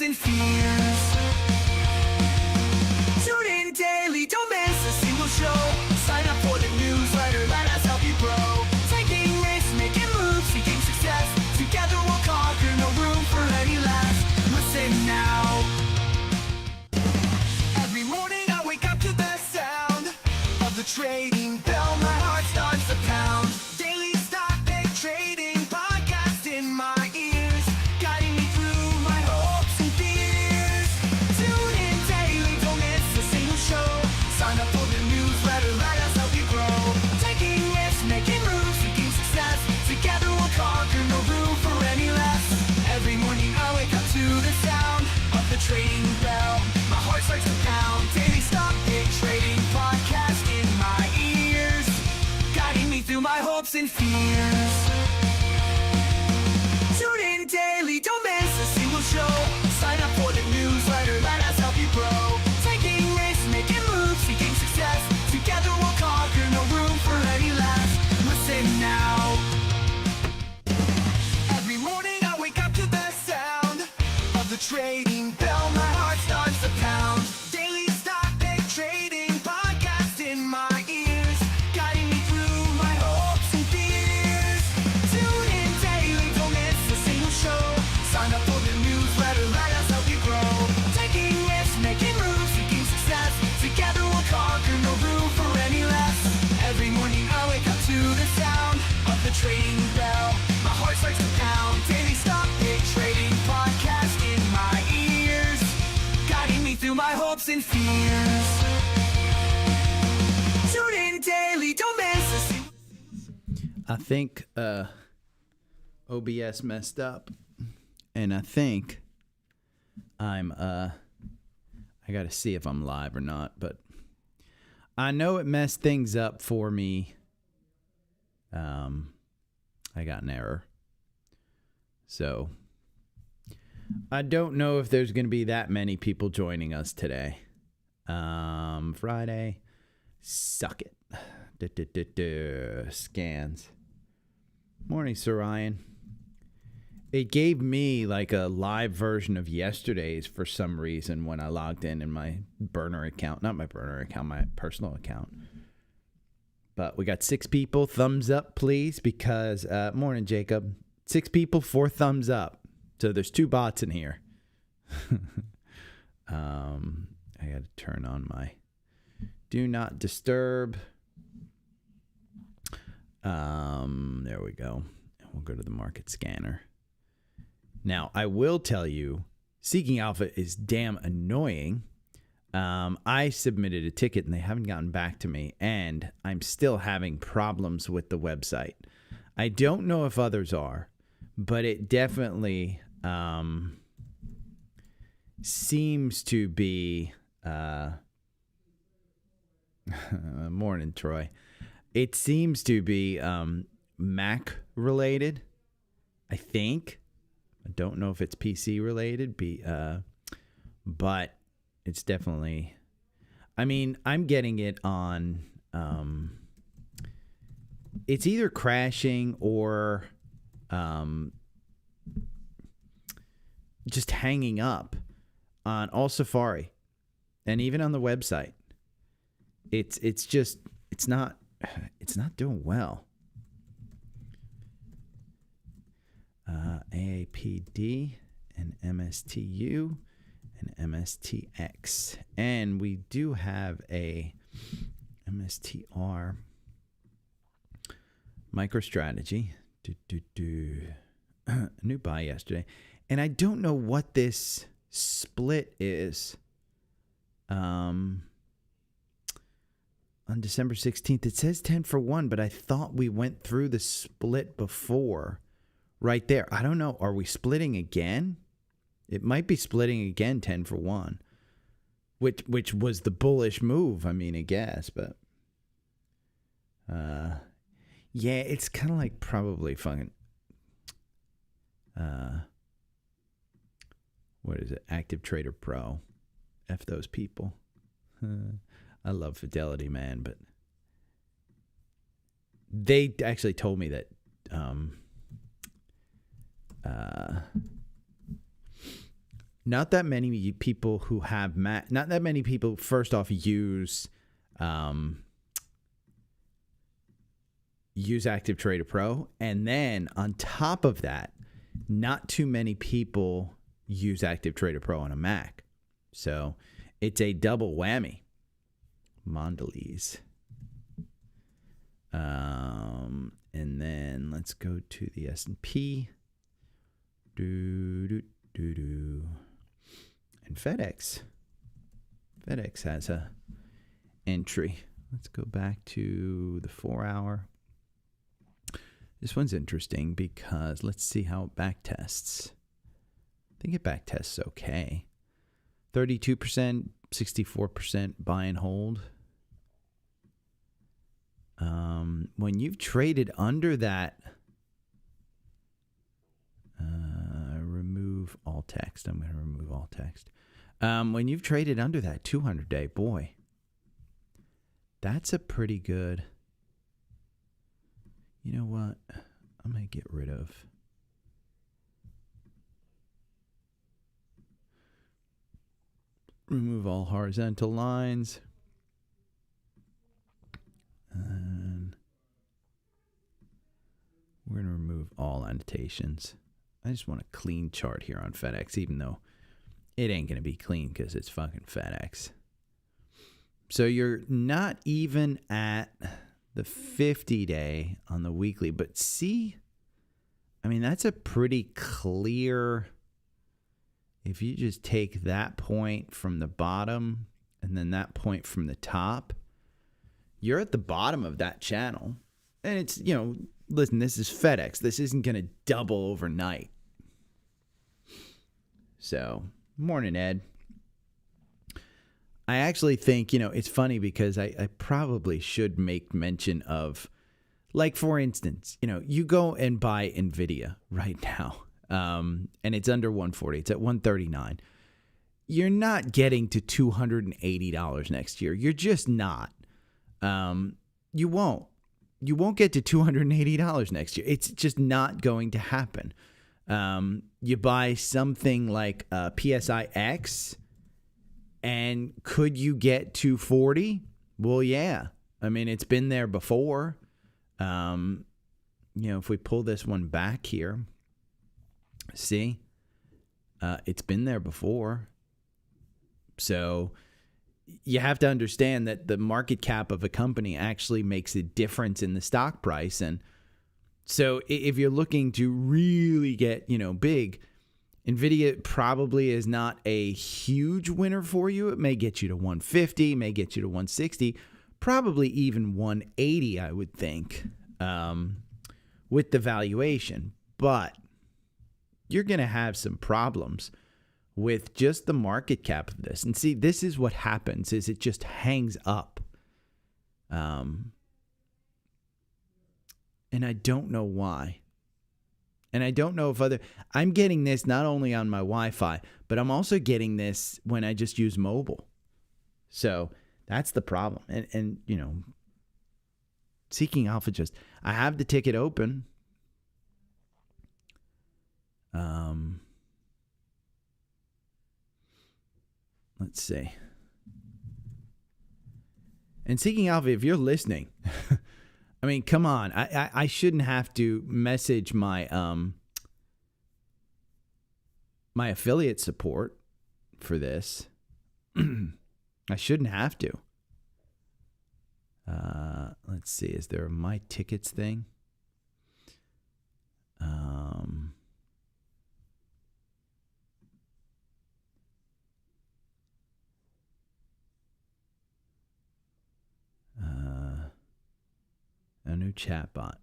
and fears. Tune in daily, don't miss a single show. Sign up for the newsletter, let us help you grow. Taking risks, making moves, seeking success. Together we'll conquer, no room for any less. Listen now. Every morning I wake up to the sound of the trading bell. My heart starts to pound. Daily stock pick trading podcast in my ears, guiding me through my hopes and fears. Tune in daily, don't miss a single show. Sign up for the newsletter, let us help you grow. Taking risks, making moves, seeking success. Together we'll conquer, no room for any less. Every morning I wake up to the sound of the trading bell. My heart starts to pound. Daily stock pick trading podcast in my ears, guiding me through my hopes and fears. Tune in daily, don't miss a single show. Sign up for the newsletter, let us help you grow. Taking risks, making moves, seeking success. Together we'll conquer, no room for any less. Listen now. Every morning I wake up to the sound of the trading bell. My heart starts to pound. Daily stock pick trading podcast in my ears, guiding me through my hopes and fears. Tune in daily, don't miss a single show. Sign up for the newsletter, let us help you grow. Taking risks, making moves, seeking success. Together we'll conquer, no room for any less. Every morning I wake up to the sound of the trading bell. My heart starts to pound. Daily stock pick trading podcast in my ears, guiding me through my hopes and fears. Tune in daily, don't miss a single. I think OBS messed up, and I think I'm I gotta see if I'm live or not, but I know it messed things up for me. I got an error, so I don't know if there's gonna be that many people joining us today. Friday, suck it. Scans. Morning, Sir Ryan. It gave me like a live version of yesterday's for some reason when I logged in my burner account. Not my burner account, my personal account. But we got 6 people. Thumbs up, please, because, morning, Jacob. 6 people, 4 thumbs up. So there's 2 bots in here. I got to turn on my do not disturb. There we go. We'll go to the market scanner. Now, I will tell you, Seeking Alpha is damn annoying. I submitted a ticket and they haven't gotten back to me, and I'm still having problems with the website. I don't know if others are, but it definitely seems to be morning, Troy. It seems to be Mac related, I think. I don't know if it's PC related, but it's definitely, I mean, I'm getting it on, it's either crashing or just hanging up on all Safari and even on the website. It's not doing well. AAPD and MSTU and MSTX. And we do have a MSTR MicroStrategy. A new buy yesterday. And I don't know what this split is. On December 16th, it says 10 for 1, but I thought we went through the split before. Right there. I don't know. Are we splitting again? It might be splitting again 10 for 1. Which was the bullish move, I mean, I guess, but yeah, it's kind of like probably fucking what is it? Active Trader Pro. F those people. I love Fidelity, man, but they actually told me that not that many people who have not that many people first off use Active Trader Pro, and then on top of that, not too many people use Active Trader Pro on a Mac. So it's a double whammy. Mondelez. And then let's go to the S&P. And FedEx. FedEx has a entry. Let's go back to the 4-hour. This one's interesting because let's see how it backtests. I think it backtests okay. 32%, 64% buy and hold. When you've traded under that, remove all text. I'm going to remove all text. When you've traded under that 200-day, boy, that's a pretty good. You know what? I'm going to get rid of. Remove all horizontal lines. And we're going to remove all annotations. I just want a clean chart here on FedEx, even though it ain't going to be clean because it's fucking FedEx. So you're not even at the 50-day on the weekly, but see, I mean, that's a pretty clear. If you just take that point from the bottom and then that point from the top, you're at the bottom of that channel. And it's, you know, listen, this is FedEx. This isn't going to double overnight. So, morning, Ed. I actually think, you know, it's funny because I probably should make mention of, like, for instance, you know, you go and buy NVIDIA right now, and it's under 140. It's at 139. You're not getting to $280 next year. You're just not. You won't. You won't get to $280 next year. It's just not going to happen. You buy something like PSIX, and could you get 240? Well, yeah. I mean, it's been there before. You know, if we pull this one back here, see, it's been there before. So you have to understand that the market cap of a company actually makes a difference in the stock price. And so if you're looking to really get, you know, big, NVIDIA probably is not a huge winner for you. It may get you to 150, may get you to 160, probably even 180, I would think, with the valuation. But you're going to have some problems with just the market cap of this. And see, this is what happens, is it just hangs up. And I don't know why. And I don't know if I'm getting this not only on my Wi-Fi, but I'm also getting this when I just use mobile. So that's the problem. And you know, Seeking Alpha I have the ticket open. Let's see. And Seeking Alpha, if you're listening, I mean, come on. I shouldn't have to message my my affiliate support for this. I shouldn't have to. Let's see. Is there a My Tickets thing? A new chat bot.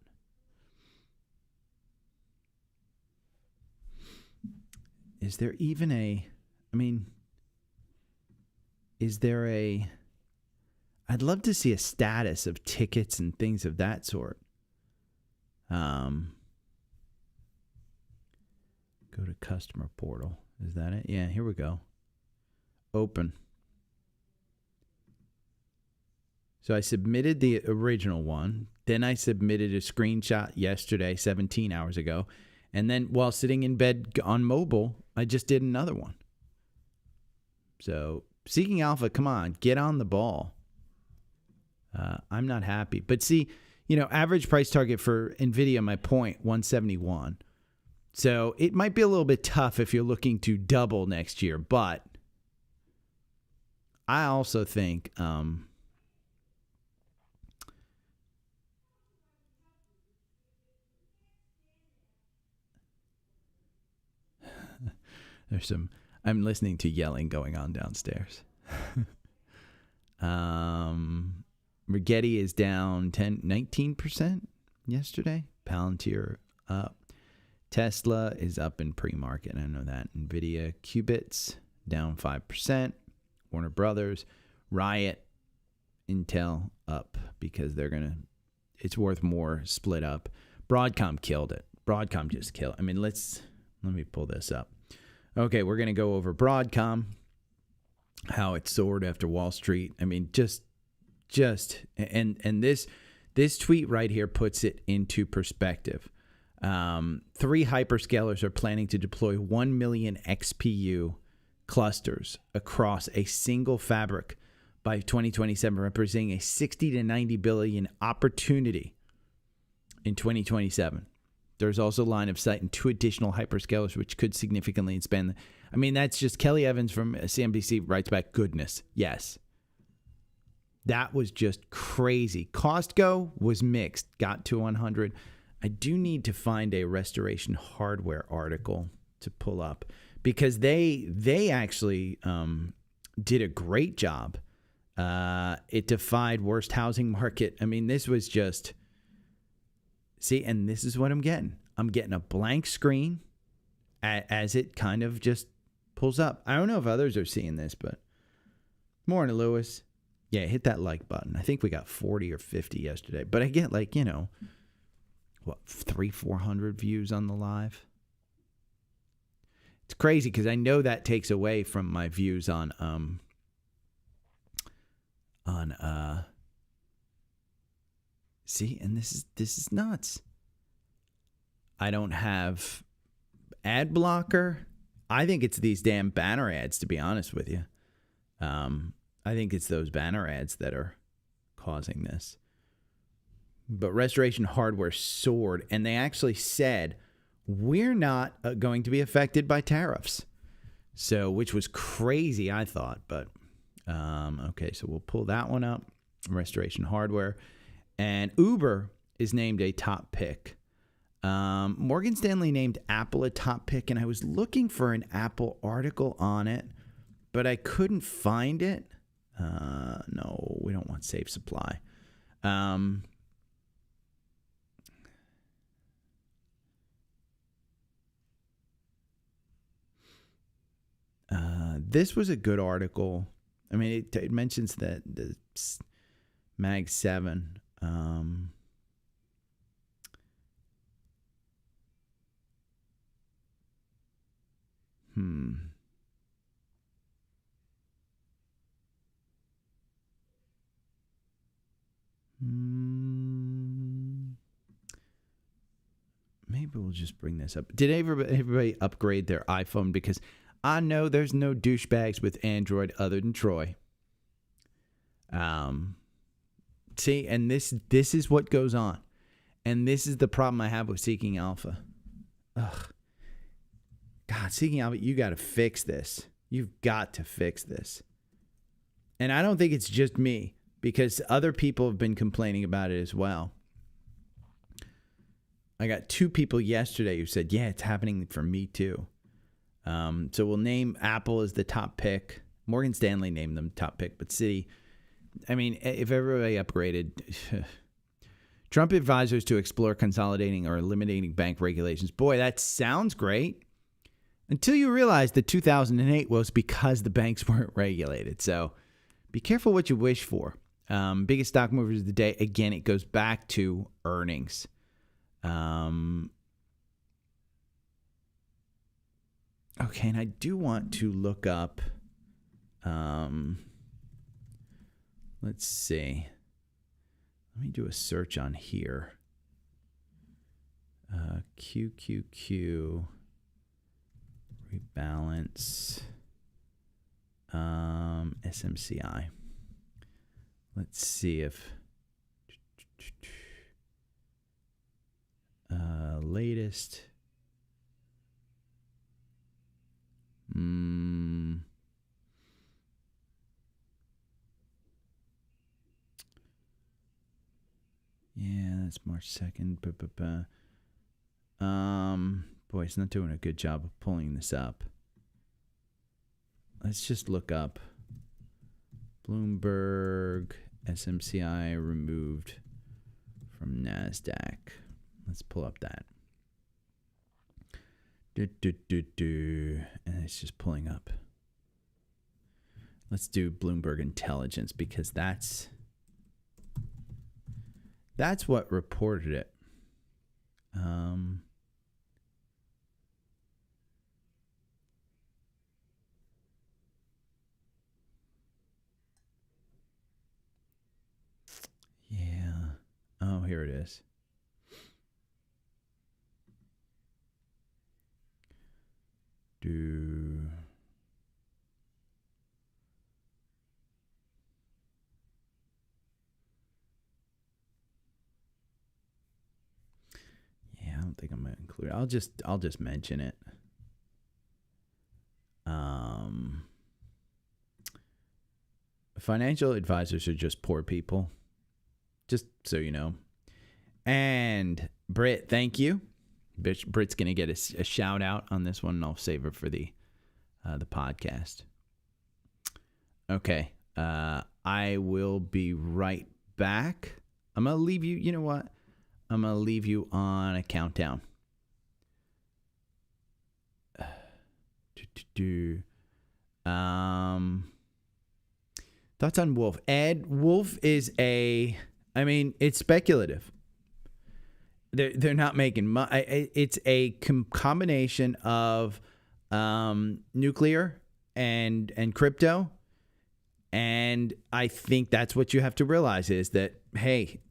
Is there even I'd love to see a status of tickets and things of that sort. Go to customer portal. Is that it? Yeah, here we go. Open. So I submitted the original one. Then I submitted a screenshot yesterday, 17 hours ago. And then while sitting in bed on mobile, I just did another one. So Seeking Alpha, come on, get on the ball. I'm not happy. But see, average price target for NVIDIA, my point, 171. So it might be a little bit tough if you're looking to double next year. But I also think I'm listening to yelling going on downstairs. Rigetti is down 19% yesterday. Palantir up. Tesla is up in pre-market. I know that. NVIDIA Qubits down 5%. Warner Brothers, Riot, Intel up because it's worth more split up. Broadcom killed it. Broadcom just killed it. I mean, let me pull this up. Okay, we're going to go over Broadcom, how it soared after Wall Street. I mean, and this tweet right here puts it into perspective. 3 hyperscalers are planning to deploy 1 million XPU clusters across a single fabric by 2027, representing a 60 to 90 billion opportunity in 2027. There's also line of sight in 2 additional hyperscalers, which could significantly expand. I mean, that's just Kelly Evans from CNBC writes back, goodness. Yes. That was just crazy. Costco was mixed, got to 100. I do need to find a Restoration Hardware article to pull up because they actually did a great job. It defied worst housing market. I mean, this was just... See, and this is what I'm getting. I'm getting a blank screen as it kind of just pulls up. I don't know if others are seeing this, but morning, Lewis. Yeah, hit that like button. I think we got 40 or 50 yesterday, but I get 400 views on the live. It's crazy because I know that takes away from my views on see, and this is nuts. I don't have ad blocker. I think it's these damn banner ads, to be honest with you. I think it's those banner ads that are causing this. But Restoration Hardware soared, and they actually said, we're not going to be affected by tariffs. So, which was crazy, I thought. But, okay, so we'll pull that one up. Restoration Hardware. And Uber is named a top pick. Morgan Stanley named Apple a top pick, and I was looking for an Apple article on it, but I couldn't find it. No, we don't want safe supply. This was a good article. I mean, it mentions that the Mag 7. Maybe we'll just bring this up. Did everybody upgrade their iPhone? Because I know there's no douchebags with Android other than Troy. See, and this is what goes on. And this is the problem I have with Seeking Alpha. Ugh. God, Seeking Alpha, you got to fix this. You've got to fix this. And I don't think it's just me, because other people have been complaining about it as well. I got 2 people yesterday who said, yeah, it's happening for me too. So we'll name Apple as the top pick. Morgan Stanley named them top pick, but Citi, I mean, if everybody upgraded, Trump advisors to explore consolidating or eliminating bank regulations. Boy, that sounds great. Until you realize that 2008 was because the banks weren't regulated. So be careful what you wish for. Biggest stock movers of the day. Again, it goes back to earnings. Okay, and I do want to look up, let's see. Let me do a search on here. QQQ, rebalance. SMCI. Let's see if latest. Yeah, that's March 2nd. Boy, it's not doing a good job of pulling this up. Let's just look up Bloomberg SMCI removed from NASDAQ. Let's pull up that. And it's just pulling up. Let's do Bloomberg Intelligence because that's what reported it. Yeah. Oh, here it is. Yeah, I don't think I'm gonna include it. I'll just mention it. Financial advisors are just poor people. Just so you know. And Britt, thank you. Britt's gonna get a shout out on this one, and I'll save her for the podcast. Okay, I will be right back. I'm gonna leave you. You know what? I'm gonna leave you on a countdown. Thoughts on Wolf? Ed, Wolf is it's speculative. They're not making money. It's a combination of nuclear and crypto. And I think that's what you have to realize is that, hey,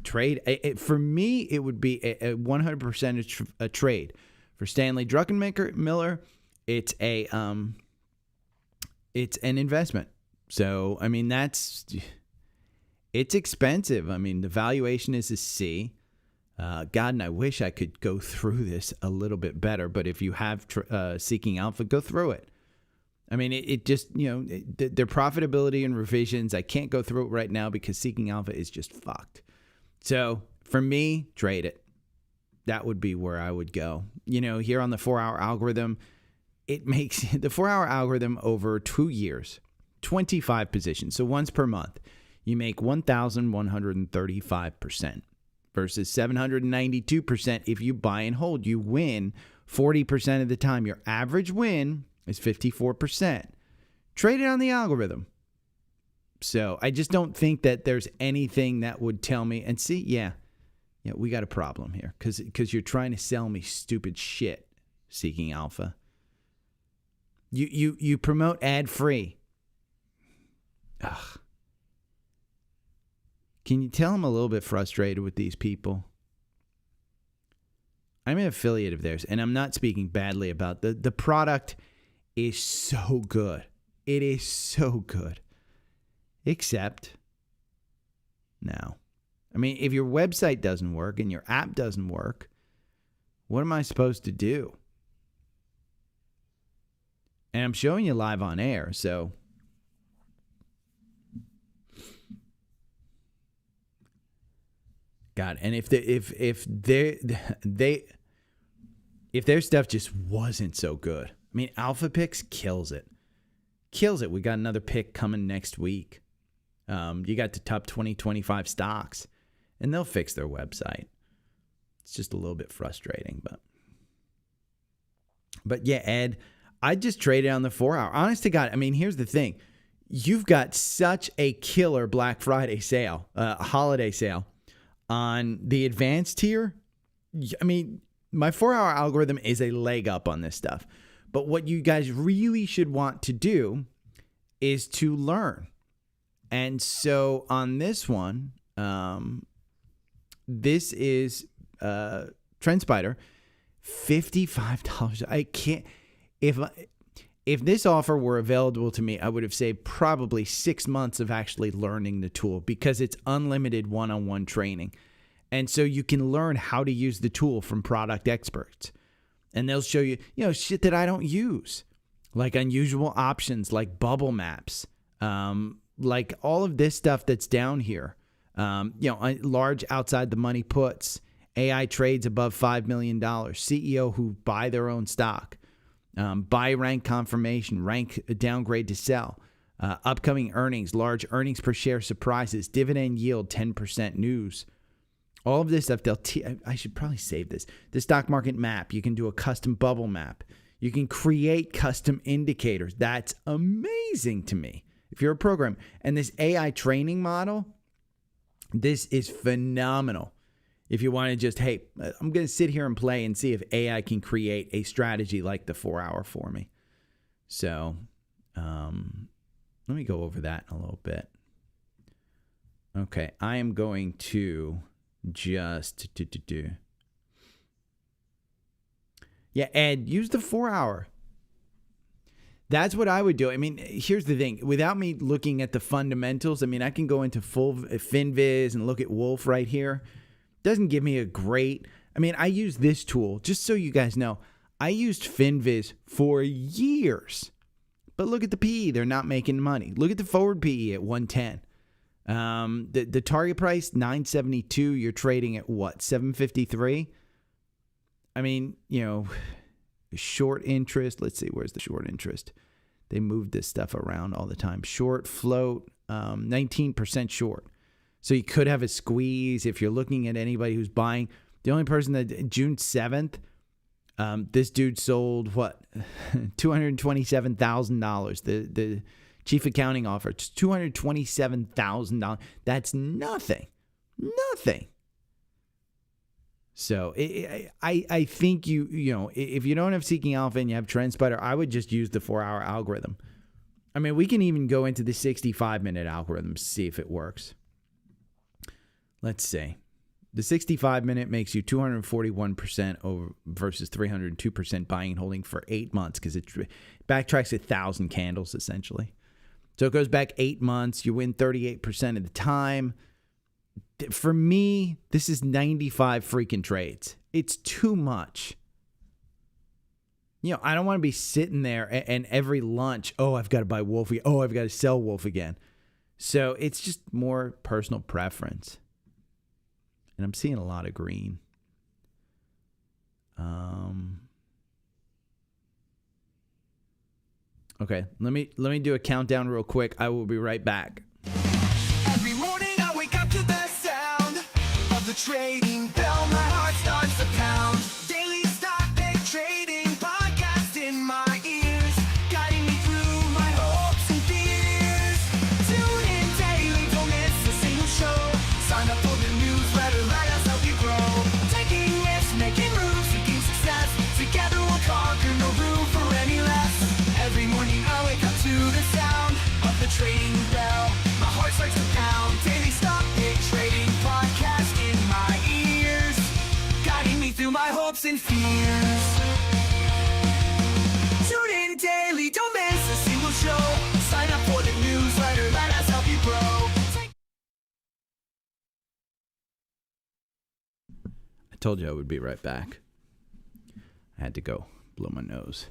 trade. For me, it would be a 100% a trade. For Stanley Druckenmiller, it's an investment. So, it's expensive. The valuation is a C. God, and I wish I could go through this a little bit better, but if you have Seeking Alpha, go through it. It just, their profitability and revisions, I can't go through it right now because Seeking Alpha is just fucked. So for me, trade it. That would be where I would go. Here on the 4-hour algorithm, it makes the 4-hour algorithm over 2 years, 25 positions. So once per month, you make 1,135%. Versus 792% if you buy and hold. You win 40% of the time. Your average win is 54%. Trade it on the algorithm. So I just don't think that there's anything that would tell me. And see, yeah, we got a problem here because you're trying to sell me stupid shit, Seeking Alpha. You promote ad free. Ugh. Can you tell I'm a little bit frustrated with these people? I'm an affiliate of theirs, and I'm not speaking badly about the product is so good. It is so good. Except now. If your website doesn't work and your app doesn't work, what am I supposed to do? And I'm showing you live on air, so God, and if their stuff just wasn't so good. Alpha Picks kills it. We got another pick coming next week. You got the top 2025 stocks, and they'll fix their website. It's just a little bit frustrating, but yeah, Ed, I just traded on the 4-hour. Honest to God, here's the thing. You've got such a killer Black Friday sale, holiday sale. On the advanced tier, my 4-hour algorithm is a leg up on this stuff. But what you guys really should want to do is to learn. And so on this one, this is Trendspider, $55. I can't, If this offer were available to me, I would have saved probably 6 months of actually learning the tool because it's unlimited one-on-one training. And so you can learn how to use the tool from product experts. And they'll show you, shit that I don't use, like unusual options, like bubble maps, like all of this stuff that's down here. Large outside the money puts, AI trades above $5 million, CEO who buy their own stock, buy rank confirmation, rank downgrade to sell, upcoming earnings, large earnings per share surprises, dividend yield 10% news. All of this stuff, I should probably save this. The stock market map, you can do a custom bubble map. You can create custom indicators. That's amazing to me if you're a programmer. And this AI training model, this is phenomenal. If you want to just, hey, I'm going to sit here and play and see if AI can create a strategy like the 4-hour for me. So let me go over that a little bit. Okay, I am going to just yeah, Ed, use the 4-hour. That's what I would do. I mean, here's the thing. Without me looking at the fundamentals, I mean, I can go into full FinViz and look at Wolf right here. Doesn't give me a great... I mean, I use this tool, just so you guys know. I used FinViz for years. But look at the PE. They're not making money. Look at the forward PE at 110. The target price, 972. You're trading at what, 753? I mean, short interest. Let's see, where's the short interest? They move this stuff around all the time. Short float, 19% short. So you could have a squeeze if you're looking at anybody who's buying. The only person that June 7th, this dude sold what? $227,000. The chief accounting offer, it's $227,000. That's nothing. Nothing. So I think if you don't have Seeking Alpha and you have Trendspider, I would just use the 4-hour algorithm. I mean, we can even go into the 65-minute algorithm to see if it works. Let's see. The 65-minute makes you 241% over versus 302% buying and holding for 8 months because it backtracks 1,000 candles essentially. So it goes back 8 months. You win 38% of the time. For me, this is 95 freaking trades. It's too much. I don't want to be sitting there and every lunch, I've got to buy Wolf again. I've got to sell Wolf again. So it's just more personal preference. And I'm seeing a lot of green. Okay, let me do a countdown real quick. I will be right back. Every morning I wake up to the sound of the trading bell. My heart starts to pound. Daily stock pick trading podcast in my ears, guiding me through my hopes and fears. Tune in daily, don't miss a single show. Sign up for the newsletter, let us help you grow. Taking risks, making moves, seeking success. Together we'll conquer, no room for any less. Every morning I wake up to the sound of the trading bell. My heart starts to pound. Daily stock pick trading podcast in my ears, guiding me through my hopes and fears. Tune in daily, don't miss a single show. Sign up for the newsletter, let us help you grow. I told you I would be right back. I had to go blow my nose.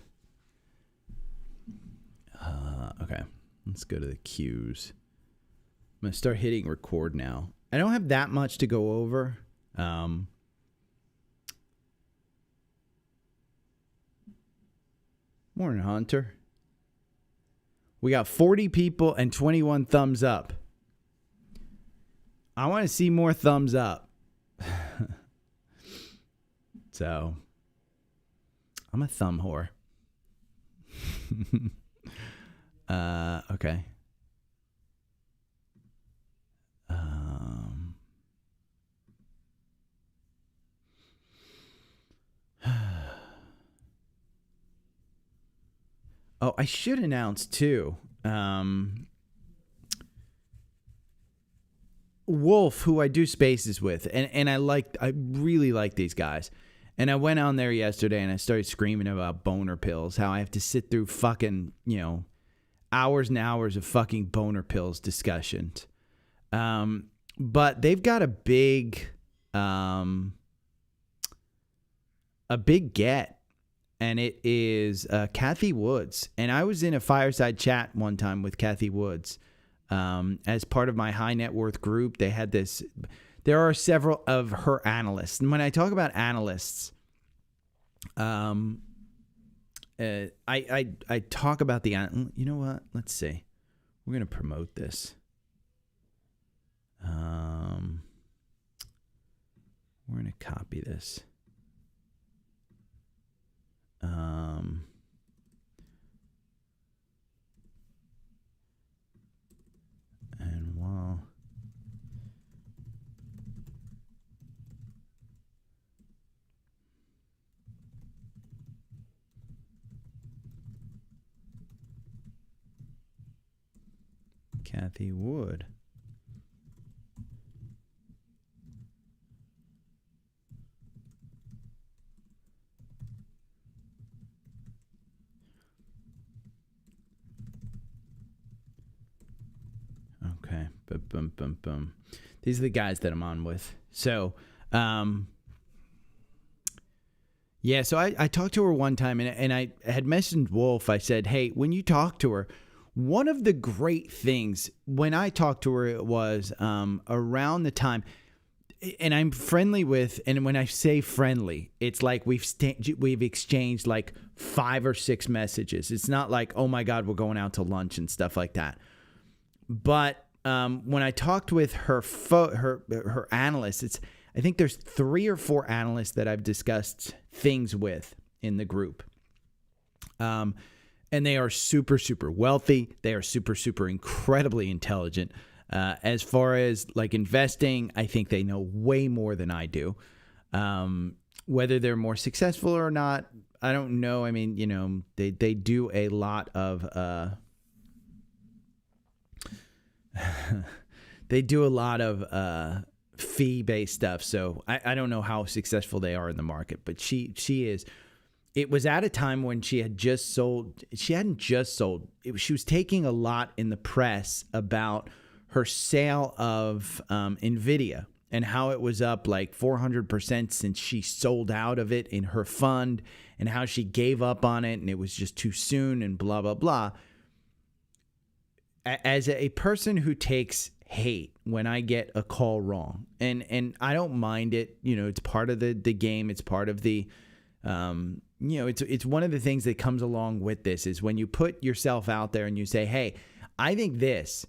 Okay, let's go to the Qs. I'm going to start hitting record now. I don't have that much to go over. Morning, Hunter. We got 40 people and 21 thumbs up. I want to see more thumbs up. So, I'm a thumb whore. Okay. I should announce too. Wolf, who I do spaces with, and I really like these guys. And I went on there yesterday and I started screaming about boner pills, how I have to sit through fucking, hours and hours of fucking boner pills discussions. But they've got a big get, and it is Kathy Woods. And I was in a fireside chat one time with Kathy Woods as part of my high net worth group. They had this. There are several of her analysts. And when I talk about analysts, I talk about the, you know what? Let's see. We're going to promote this. We're going to copy this. And while Kathy Wood. Okay. Boom, boom, boom. These are the guys that I'm on with. So, yeah, so I talked to her one time, and I had messaged Wolf. I said, hey, when you talk to her, one of the great things when I talked to her, it was around the time, and I'm friendly with, and when I say friendly, it's like we've exchanged like 5 or 6 messages. It's not like, oh my God, we're going out to lunch and stuff like that. But when I talked with her analysts, I think there's 3 or 4 analysts that I've discussed things with in the group. And they are super, super wealthy. They are super, super incredibly intelligent. As far as like investing, I think they know way more than I do. Whether they're more successful or not, I don't know. I mean, they do a lot of they do a lot of fee-based stuff. So I don't know how successful they are in the market, but she is. It was at a time when she had just sold. She hadn't just sold. She was taking a lot in the press about her sale of NVIDIA and how it was up like 400% since she sold out of it in her fund, and how she gave up on it and it was just too soon and blah, blah, blah. As a person who takes hate when I get a call wrong, and I don't mind it, it's part of the game. It's part of the, it's one of the things that comes along with this is when you put yourself out there and you say, hey, I think this,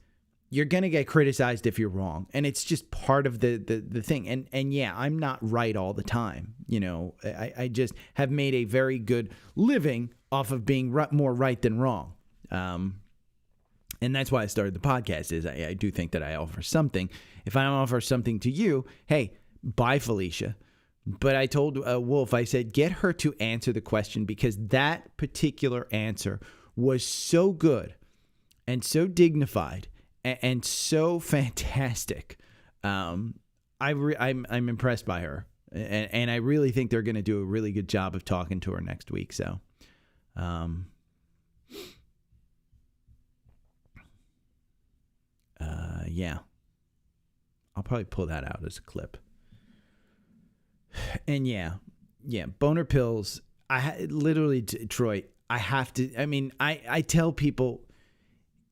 you're going to get criticized if you're wrong. And it's just part of the thing. And yeah, I'm not right all the time. I just have made a very good living off of being more right than wrong. And that's why I started the podcast is I do think that I offer something. If I don't offer something to you, hey, bye, Felicia. But I told Wolf, I said, get her to answer the question, because that particular answer was so good and so dignified and so fantastic. I'm impressed by her. And I really think they're going to do a really good job of talking to her next week. So, yeah, I'll probably pull that out as a clip. And yeah, boner pills. Literally, Troy, I have to, I tell people,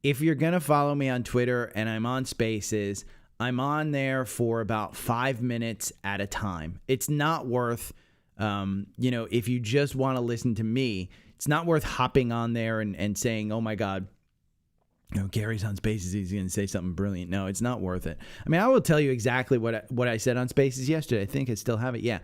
if you're going to follow me on Twitter and I'm on Spaces, I'm on there for about 5 minutes at a time. It's not worth, if you just want to listen to me, it's not worth hopping on there and saying, oh my God, Gary's on Spaces, he's going to say something brilliant. No, it's not worth it. I will tell you exactly what I said on Spaces yesterday. I think I still have it. Yeah.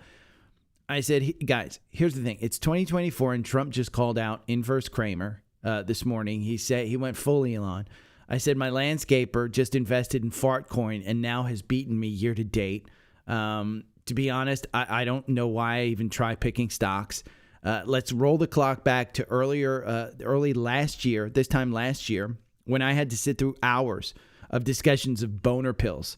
I said, guys, here's the thing. It's 2024, and Trump just called out Inverse Kramer this morning. He said he went full Elon. I said, my landscaper just invested in Fartcoin and now has beaten me year to date. To be honest, I don't know why I even try picking stocks. Let's roll the clock back to early last year, this time last year, when I had to sit through hours of discussions of boner pills.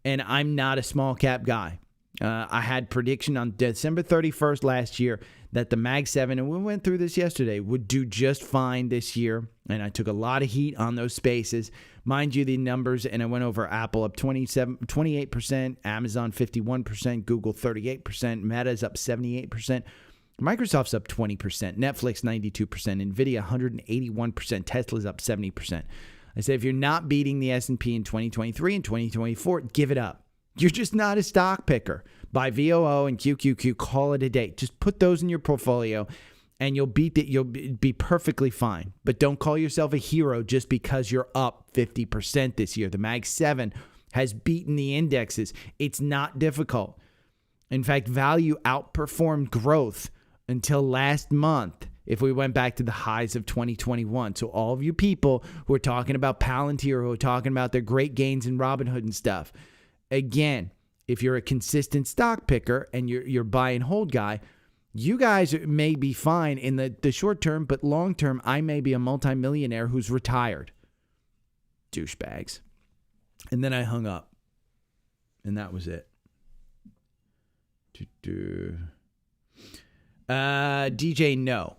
And I'm not a small cap guy. I had prediction on December 31st last year that the Mag 7, and we went through this yesterday, would do just fine this year. And I took a lot of heat on those spaces. Mind you, the numbers, and I went over Apple up 28%, Amazon 51%, Google 38%, Meta's up 78%, Microsoft's up 20%, Netflix 92%, NVIDIA 181%, Tesla's up 70%. I said, if you're not beating the S&P in 2023 and 2024, give it up. You're just not a stock picker. Buy VOO and QQQ, call it a day. Just put those in your portfolio and you'll be perfectly fine. But don't call yourself a hero just because you're up 50% this year. The Mag 7 has beaten the indexes. It's not difficult. In fact, value outperformed growth until last month if we went back to the highs of 2021. So all of you people who are talking about Palantir, who are talking about their great gains in Robinhood and stuff, again, if you're a consistent stock picker and you're buy and hold guy, you guys may be fine in the short term, but long term, I may be a multimillionaire who's retired. Douchebags. And then I hung up. And that was it. DJ, no.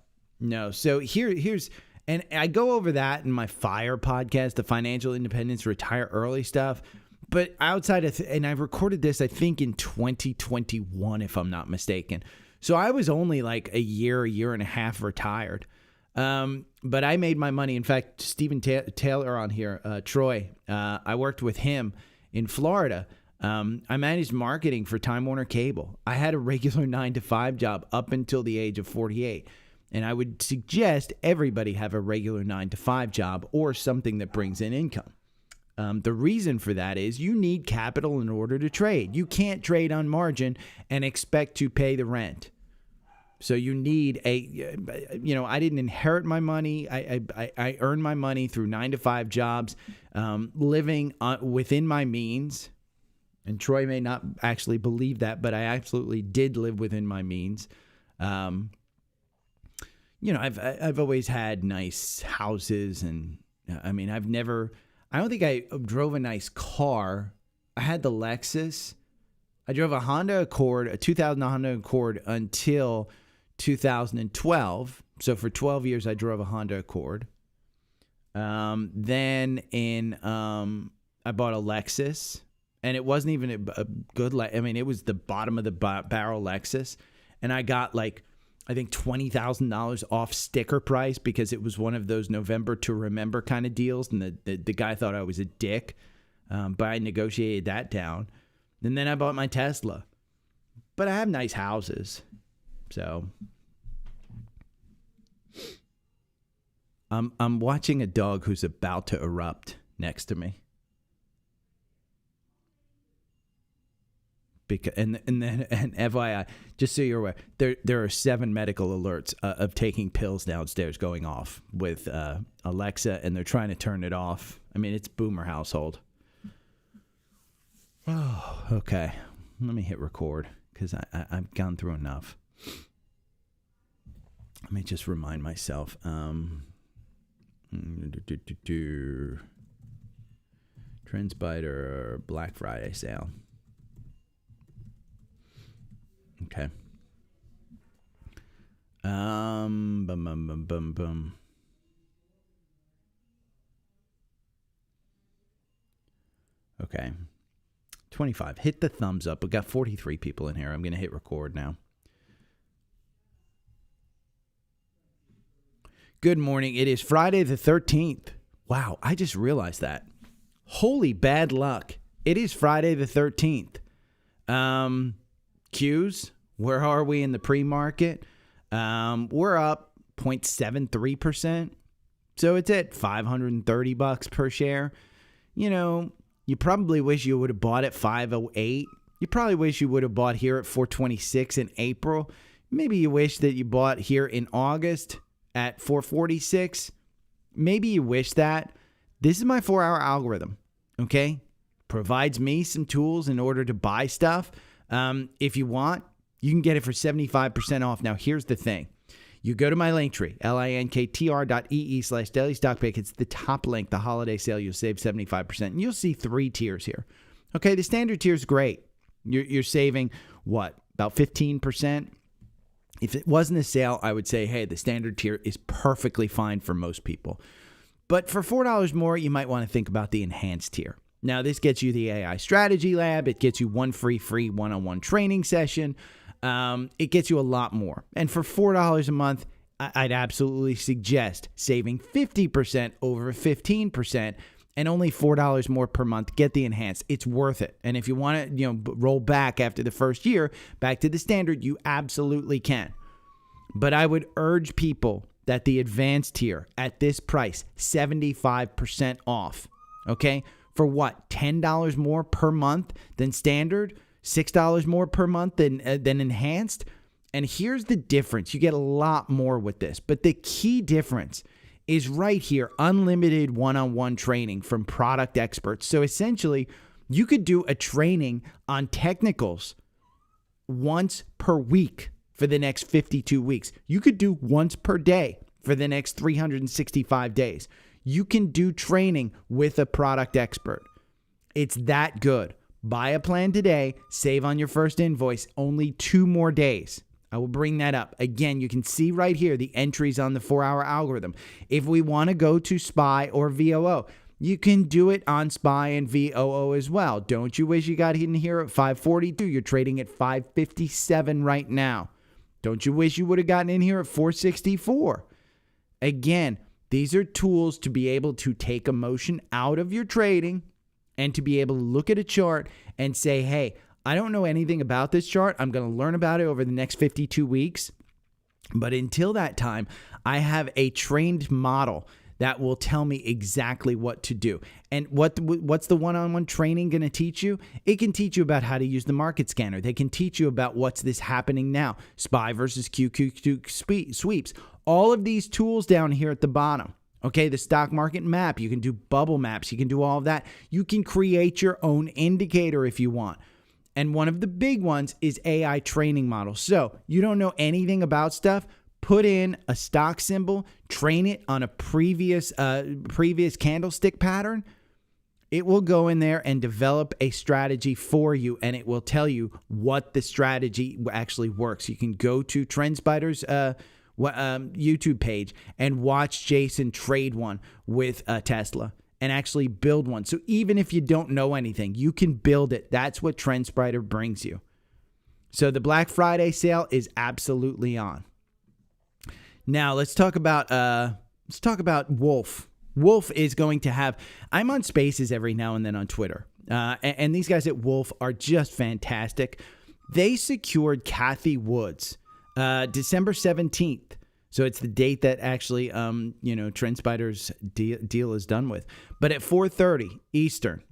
So here's, and I go over that in my FIRE podcast, the Financial Independence Retire Early stuff. But outside of, and I recorded this, I think in 2021, if I'm not mistaken. So I was only like a year and a half retired. But I made my money. In fact, Stephen Taylor on here, Troy, I worked with him in Florida. I managed marketing for Time Warner Cable. I had a regular 9-to-5 job up until the age of 48. And I would suggest everybody have a regular 9-to-5 job or something that brings in income. The reason for that is you need capital in order to trade. You can't trade on margin and expect to pay the rent. So you need I didn't inherit my money. I earned my money through 9-to-5 jobs, living within my means. And Troy may not actually believe that, but I absolutely did live within my means. I've always had nice houses, and I don't think I drove a nice car. I had the Lexus. I drove a Honda Accord, a 2000 Honda Accord until 2012. So for 12 years, I drove a Honda Accord. Then I bought a Lexus, and it wasn't even a good, it was the bottom of the barrel Lexus. And I got I think $20,000 off sticker price because it was one of those November to remember kind of deals. And the guy thought I was a dick, but I negotiated that down. And then I bought my Tesla. But I have nice houses. So I'm watching a dog who's about to erupt next to me. And FYI, just so you're aware, there are 7 medical alerts of taking pills downstairs going off with Alexa, and they're trying to turn it off. It's boomer household. Oh, okay. Let me hit record because I've gone through enough. Let me just remind myself. Trendspider Black Friday sale. Okay. Okay. 25. Hit the thumbs up. We got 43 people in here. I'm going to hit record now. Good morning. It is Friday the 13th. Wow, I just realized that. Holy bad luck. It is Friday the 13th. Qs, where are we in the pre-market? We're up 0.73%. So it's at $530 per share. You probably wish you would have bought at 508. You probably wish you would have bought here at 426 in April. Maybe you wish that you bought here in August at 446. Maybe you wish that. This is my 4-hour algorithm, okay? Provides me some tools in order to buy stuff. If you want, you can get it for 75% off. Now, here's the thing. You go to my link tree, linktr.ee/dailystockpick. It's the top link, the holiday sale. You'll save 75%. And you'll see 3 tiers here. Okay, the standard tier is great. You're saving about 15%. If it wasn't a sale, I would say, hey, the standard tier is perfectly fine for most people. But for $4 more, you might want to think about the enhanced tier. Now, this gets you the AI strategy lab. It gets you one free one-on-one training session. It gets you a lot more. And for $4 a month, I'd absolutely suggest saving 50% over 15% and only $4 more per month. Get the enhanced. It's worth it. And if you want to, roll back after the first year, back to the standard, you absolutely can. But I would urge people that the advanced tier at this price, 75% off, okay? For what, $10 more per month than standard? $6 more per month than enhanced? And here's the difference. You get a lot more with this. But the key difference is right here, unlimited one-on-one training from product experts. So essentially, you could do a training on technicals once per week for the next 52 weeks. You could do once per day for the next 365 days. You can do training with a product expert. It's that good. Buy a plan today, save on your first invoice, only 2 more days. I will bring that up. Again, you can see right here the entries on the 4-hour algorithm. If we want to go to SPY or VOO, you can do it on SPY and VOO as well. Don't you wish you got in here at 542? You're trading at 557 right now. Don't you wish you would have gotten in here at 464? Again, these are tools to be able to take emotion out of your trading and to be able to look at a chart and say, hey, I don't know anything about this chart. I'm going to learn about it over the next 52 weeks. But until that time, I have a trained model that will tell me exactly what to do. And what's the one-on-one training going to teach you? It can teach you about how to use the market scanner. They can teach you about what's this happening now. SPY versus QQQ sweeps. All of these tools down here at the bottom. Okay, the stock market map. You can do bubble maps. You can do all of that. You can create your own indicator if you want. And one of the big ones is AI training models. So you don't know anything about stuff, put in a stock symbol, train it on a previous candlestick pattern. It will go in there and develop a strategy for you, and it will tell you what the strategy actually works. You can go to Trendspider's YouTube page and watch Jason trade one with Tesla and actually build one. So even if you don't know anything, you can build it. That's what Trendspider brings you. So the Black Friday sale is absolutely on. Now let's talk about Wolf. Wolf is going to have, I'm on Spaces every now and then on Twitter. And these guys at Wolf are just fantastic. They secured Cathie Woods December 17th. So it's the date that actually, Trendspider's deal is done with. But at 4:30 Eastern.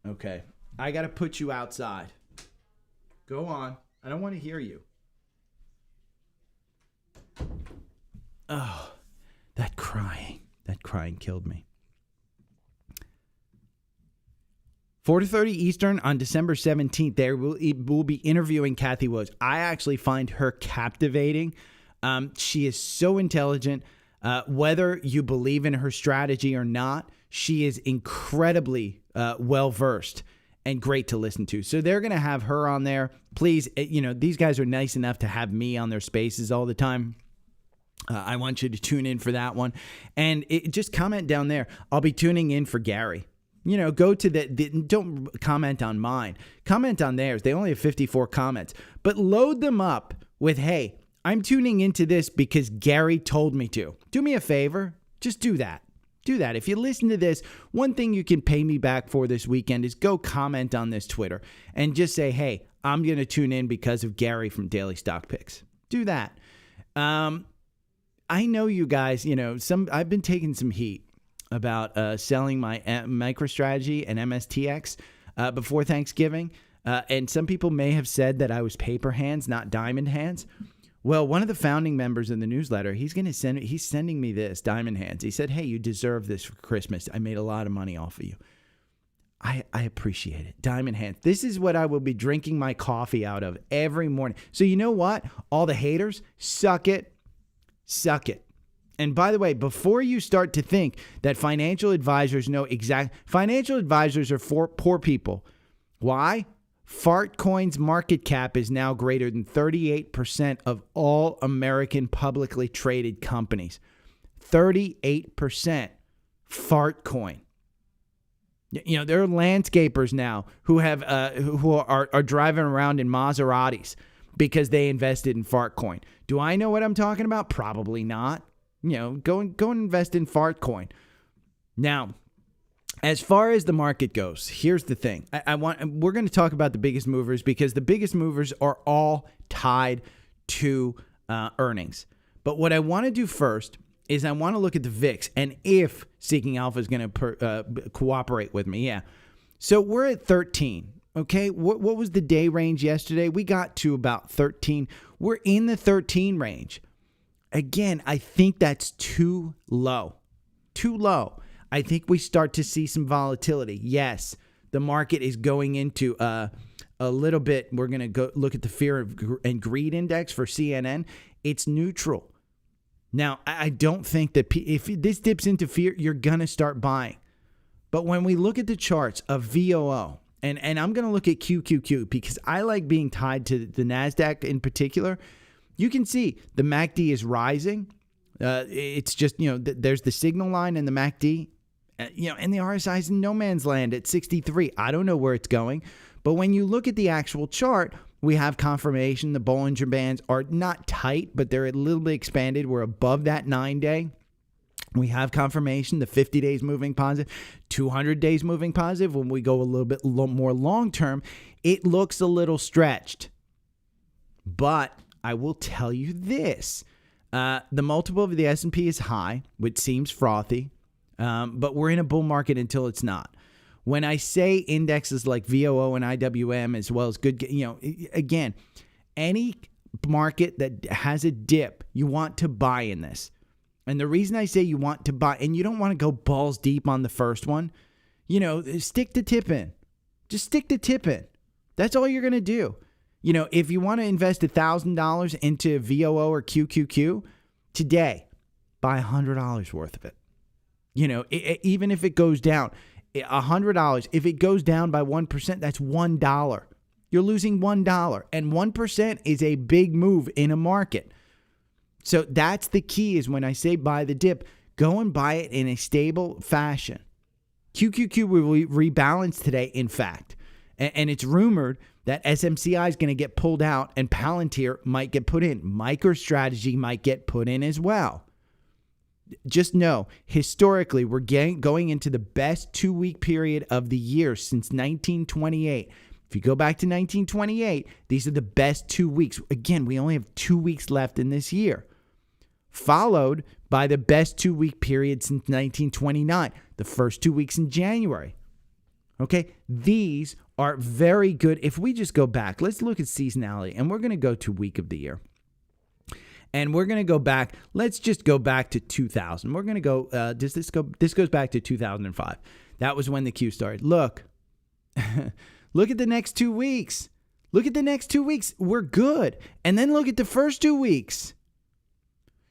Okay. I got to put you outside. Go on. I don't want to hear you. Oh, that crying killed me. 4:30 Eastern on December 17th, we'll be interviewing Cathie Woods. I actually find her captivating. She is so intelligent. Whether you believe in her strategy or not, she is incredibly well-versed and great to listen to. So they're going to have her on there. Please, these guys are nice enough to have me on their Spaces all the time. I want you to tune in for that one. And just comment down there. I'll be tuning in for Gary. Go to don't comment on mine. Comment on theirs. They only have 54 comments. But load them up with, hey, I'm tuning into this because Gary told me to. Do me a favor. Just do that. Do that. If you listen to this, one thing you can pay me back for this weekend is go comment on this Twitter and just say, hey, I'm going to tune in because of Gary from Daily Stock Picks. Do that. I know you guys, I've been taking some heat about selling my MicroStrategy and MSTX before Thanksgiving. And some people may have said that I was paper hands, not diamond hands. Well, one of the founding members in the newsletter, he's sending me this, diamond hands. He said, hey, you deserve this for Christmas. I made a lot of money off of you. I appreciate it. Diamond hands. This is what I will be drinking my coffee out of every morning. So you know what? All the haters, suck it. Suck it. And by the way, before you start to think that financial advisors know financial advisors are for poor people Why? Fartcoin's market cap is now greater than 38% of all American publicly traded companies. 38% Fartcoin. You know, there are landscapers now who have who are driving around in Maseratis because they invested in Fartcoin. Do I know what I'm talking about? Probably not. You know, go and invest in Fartcoin. Now, as far as the market goes, here's the thing. We're going to talk about the biggest movers because the biggest movers are all tied to earnings. But what I want to do first is I want to look at the VIX and if Seeking Alpha is going to cooperate with me. Yeah. So we're at 13. Okay. What was the day range yesterday? We got to about 13. We're in the 13 range. Again, I think that's too low. Too low. I think we start to see some volatility. Yes, the market is going into a little bit. We're going to go look at the fear and greed index for CNN. It's neutral. Now, I don't think that if this dips into fear, you're going to start buying. But when we look at the charts of VOO, and I'm going to look at QQQ because I like being tied to the NASDAQ in particular, you can see the MACD is rising. It's just, you know, there's the signal line in the MACD, you know, and the RSI is in no man's land at 63. I don't know where it's going. But when you look at the actual chart, we have confirmation. The Bollinger Bands are not tight, but they're a little bit expanded. We're above that 9-day. We have confirmation. The 50 days moving positive, 200 days moving positive. When we go a little bit more long-term, it looks a little stretched. But I will tell you this. The multiple of the S&P is high, which seems frothy, but we're in a bull market until it's not. When I say indexes like VOO and IWM as well as good, you know, again, any market that has a dip, you want to buy in this. And the reason I say you want to buy, and you don't want to go balls deep on the first one, you know, stick the tip in. Just stick the tip in. That's all you're going to do. You know, if you want to invest $1,000 into VOO or QQQ today, buy $100 worth of it. You know, even if it goes down $100, if it goes down by 1%, that's $1. You're losing $1, and 1% is a big move in a market. So that's the key. Is when I say buy the dip, go and buy it in a stable fashion. QQQ will rebalance today, in fact, and it's rumored that SMCI is going to get pulled out and Palantir might get put in. MicroStrategy might get put in as well. Just know, historically, we're going into the best 2-week period of the year since 1928. If you go back to 1928, these are the best 2 weeks. Again, we only have 2 weeks left in this year. Followed by the best 2-week period since 1929, the first 2 weeks in January. Okay, these are very good. If we just go back, let's look at seasonality, and we're going to go to week of the year. And we're going to go back. Let's just go back to 2000. We're going to go, this goes back to 2005. That was when the Q started. Look, look at the next 2 weeks. Look at the next 2 weeks. We're good. And then look at the first 2 weeks.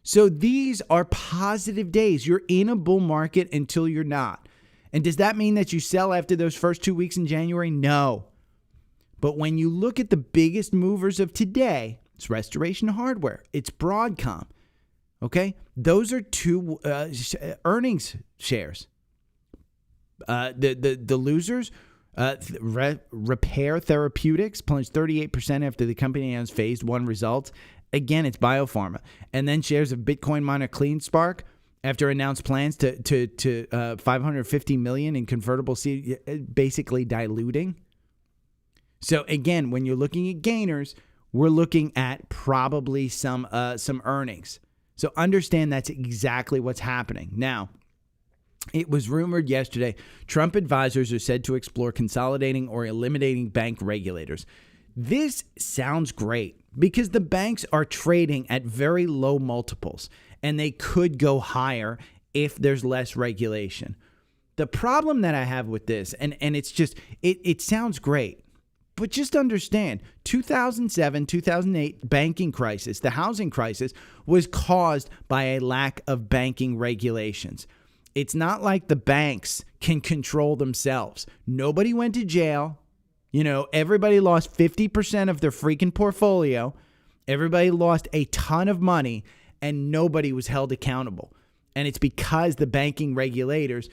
So these are positive days. You're in a bull market until you're not. And does that mean that you sell after those first 2 weeks in January? No. But when you look at the biggest movers of today, it's Restoration Hardware, it's Broadcomm. Okay? Those are two earnings shares. The losers, Repair Therapeutics plunged 38% after the company announced phase 1 results. Again, it's biopharma. And then shares of Bitcoin miner CleanSpark after announced plans to $550 million in convertible C, basically diluting. So again, when you're looking at gainers, we're looking at probably some earnings. So understand that's exactly what's happening. Now, it was rumored yesterday, Trump advisors are said to explore consolidating or eliminating bank regulators. This sounds great because the banks are trading at very low multiples and they could go higher if there's less regulation. The problem that I have with this, and it's just, it sounds great, but just understand, 2007, 2008 banking crisis, the housing crisis, was caused by a lack of banking regulations. It's not like the banks can control themselves. Nobody went to jail. You know, everybody lost 50% of their freaking portfolio. Everybody lost a ton of money, and nobody was held accountable. And it's because the banking regulators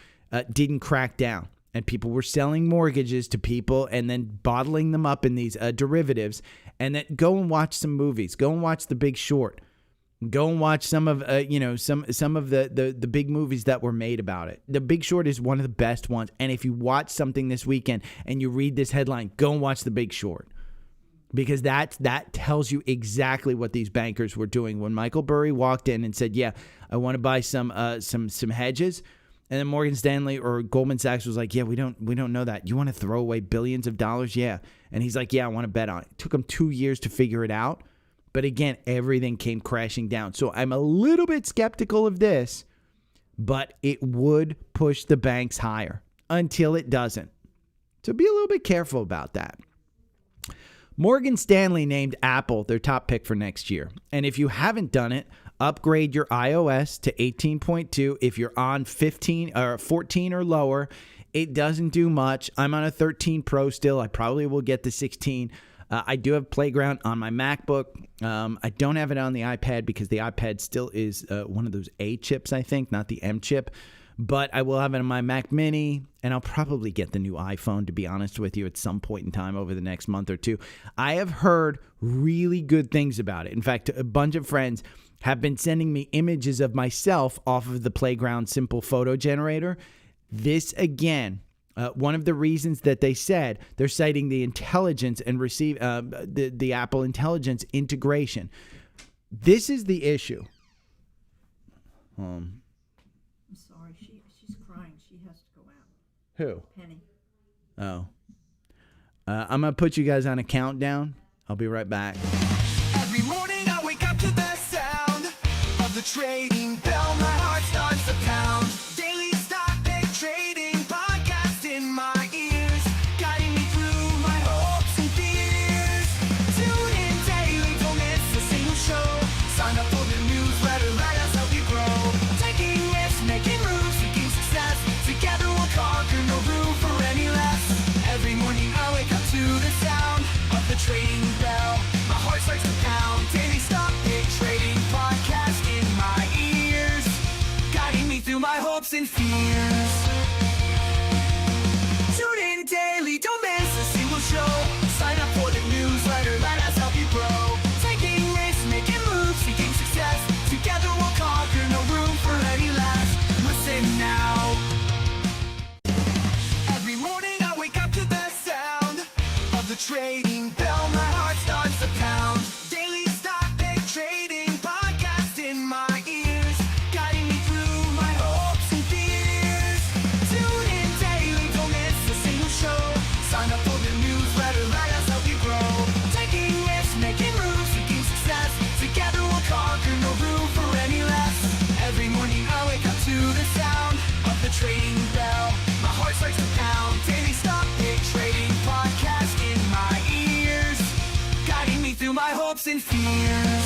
didn't crack down. And people were selling mortgages to people and then bottling them up in these derivatives. And then go and watch some movies. Go and watch The Big Short. Go and watch some of some of the big movies that were made about it. The Big Short is one of the best ones. And if you watch something this weekend and you read this headline, go and watch The Big Short, because that tells you exactly what these bankers were doing. When Michael Burry walked in and said, "Yeah, I want to buy some hedges," and then Morgan Stanley or Goldman Sachs was like, "Yeah, we don't know that. You want to throw away billions of dollars?" Yeah, and he's like, "Yeah, I want to bet on it." It took him 2 years to figure it out. But again, everything came crashing down. So I'm a little bit skeptical of this, but it would push the banks higher until it doesn't. So be a little bit careful about that. Morgan Stanley named Apple their top pick for next year. And if you haven't done it, upgrade your iOS to 18.2. If you're on 15 or 14 or lower, it doesn't do much. I'm on a 13 Pro still. I probably will get the 16. I do have Playground on my MacBook. I don't have it on the iPad because the iPad still is one of those A chips, I think, not the M chip. But I will have it on my Mac Mini, and I'll probably get the new iPhone, to be honest with you, at some point in time over the next month or two. I have heard really good things about it. In fact, a bunch of friends have been sending me images of myself off of the Playground Simple Photo Generator. This, again, one of the reasons that they said, they're citing the intelligence and the Apple Intelligence integration. This is the issue. I'm sorry, she's crying. She has to go out. Who? Penny. Oh. I'm going to put you guys on a countdown. I'll be right back. Every morning I wake up to the sound of the trading bell. My heart starts to pound. Daily stock pick trading podcast in my ears, guiding me through my hopes and fears. Tune in daily, don't miss a single show. Sign up for the newsletter, let us help you grow. Taking risks, making moves, seeking success. Together we'll conquer, no room for any less. Every morning I wake up to the sound of the trading bell. My heart starts to pound. Daily stock pick trading podcast in my ears, guiding me through my hopes and fears. Tune in daily, don't miss a single show. Sign up for the newsletter, let us help you grow. Taking risks, making moves, seeking success. Together we'll conquer, no room for any less. Listen now. Every morning I wake up to the sound of the trading bell. My heart starts to pound. Daily stock pick trading podcast in my ears, guiding me through my hopes and fears. Tune in daily, don't miss a single show. Sign up for the newsletter, let us help you grow. Taking risks, making moves, seeking success. Together we'll conquer, no room for any less. Every morning I wake up to the sound of the trading bell. My heart starts to pound. Daily stock pick trading podcast in my ears, guiding me through my hopes and fears.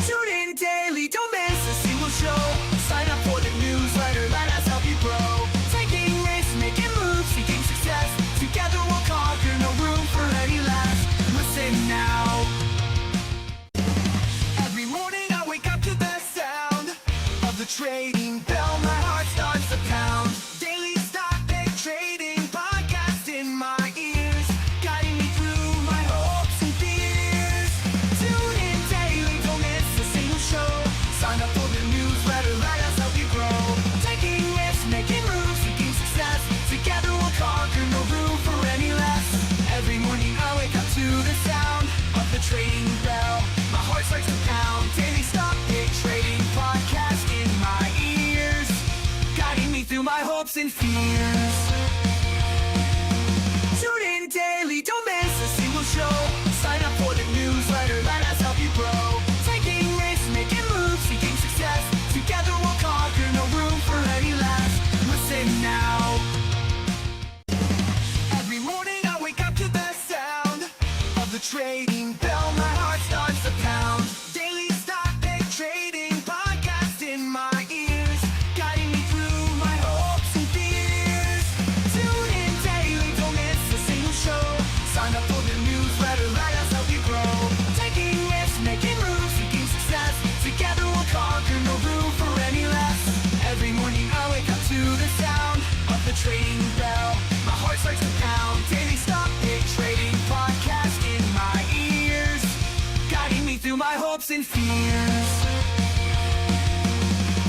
Tune in daily, don't miss a single show. Sign up for the newsletter, let us help you grow. Taking risks, making moves, seeking success. Together we'll conquer, no room for any less. Listen now. Every morning I wake up to the sound of the trading bell. My heart starts to pound. Daily stock pick trading podcast in my ears, guiding me through my hopes and fears. Tune in daily, don't miss a single show. Sign up for the newsletter, let us help you grow. Taking risks, making moves, seeking success. Together we'll conquer, no room for any less. Every morning I wake up to the sound of the trading bell. My heart starts to pound. Daily stock pick trading podcast in my ears, guiding me through my hopes and fears. Tune in daily, don't miss a single show. Sign up for the newsletter, let us help you grow. Taking risks, making moves, seeking success. Together we'll conquer, no room for any less. Listen now. Every morning I wake up to the sound of the trading bell. My heart starts to pound. Daily stock pick trading podcast in my ears, guiding me through my hopes and fears. newsletter, let us help you grow. Taking risks, making moves, seeking success. Together we'll conquer, no room for any less. Every morning I wake up to the sound of the trading bell. My heart starts to pound. Daily stock pick trading podcast in my ears, guiding me through my hopes and fears.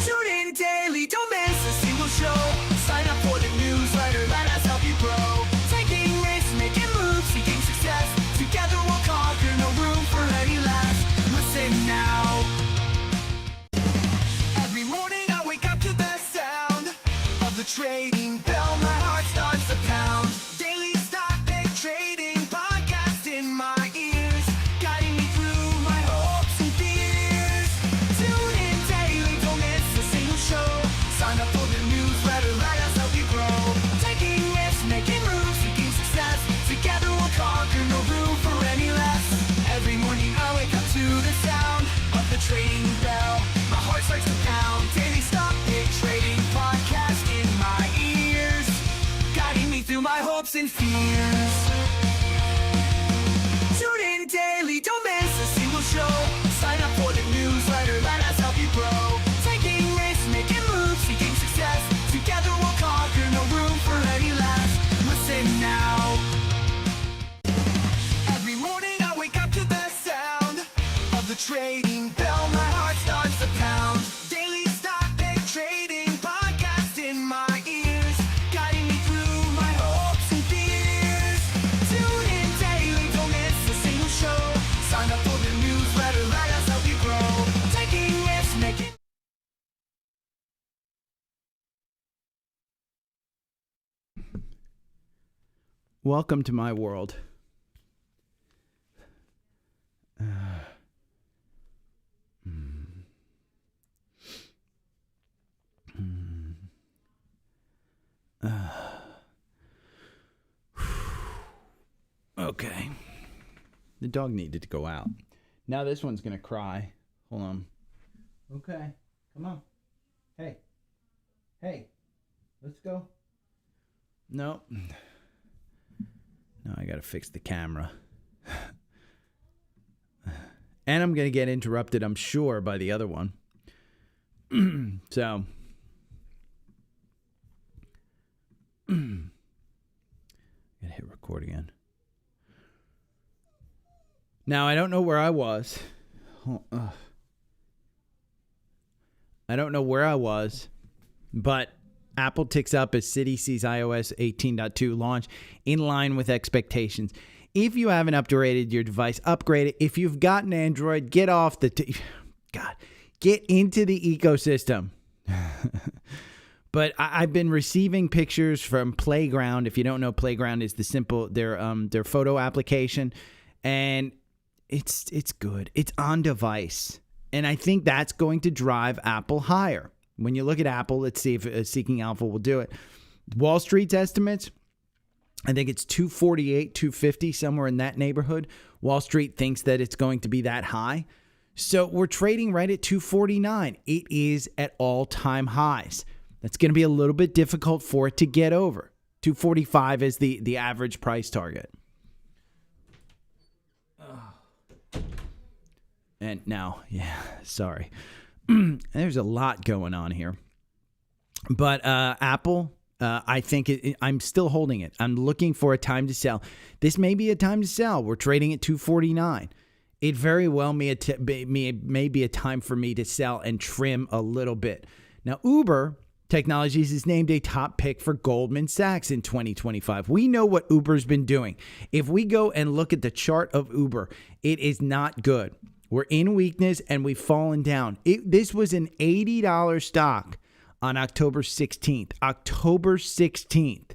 Tune in daily, don't miss a single show. Sign up for the newsletter, let us help you grow. Taking risks, making moves, seeking success. Together we'll conquer, no room for any less. Listen now. Every morning I wake up to the sound of the trading bell. My heart starts to pound. Daily stock pick trading podcast in my ears, guiding me through my hopes and fears. Tune in daily, don't miss a single show. Sign up for the newsletter, let us help you grow. Taking risks, making moves, seeking success. Together we'll conquer, no room for any less. Every morning I wake up to the sound of the trading bell. My heart starts to pound. Daily stock pick trading podcast in my ears, guiding me through my hopes and fears. Tune in daily, don't miss a single show. Sign up for the newsletter, let us help you grow. Taking risks, making moves, seeking success. Together we'll conquer, no room for any less. Listen now. Every morning I wake up to the sound of the trading bell. My heart starts to pound. Daily stock pick trading podcast in my ears, guiding me through my hopes and fears. Tune in daily, don't miss a single show. Sign up for the newsletter, let us help you grow. Taking risks, making Welcome to my world. Okay. The dog needed to go out. Now this one's going to cry. Hold on. Okay. Come on. Hey. Hey. Let's go. No. No, I got to fix the camera. And I'm going to get interrupted, I'm sure, by the other one. So. Gotta hit record again. Now, I don't know where I was. I don't know where I was, but Apple ticks up as Citi sees iOS 18.2 launch in line with expectations. If you haven't upgraded your device, upgrade it. If you've got an Android, get off the... get into the ecosystem. But I've been receiving pictures from Playground. If you don't know, Playground is their photo application, and it's good. It's on device, and I think that's going to drive Apple higher. When you look at Apple, let's see if Seeking Alpha will do it. Wall Street's estimates, I think it's 248, 250, somewhere in that neighborhood. Wall Street thinks that it's going to be that high. So we're trading right at 249. It is at all-time highs. That's going to be a little bit difficult for it to get over. 245 is the average price target. And now, sorry. There's a lot going on here. But Apple, I think I'm still holding it. I'm looking for a time to sell. This may be a time to sell. We're trading at 249. It very well may be a time for me to sell and trim a little bit. Now, Uber Technologies is named a top pick for Goldman Sachs in 2025. We know what Uber's been doing. If we go and look at the chart of Uber, it is not good. We're in weakness and we've fallen down. This was an $80 stock on October 16th. October 16th.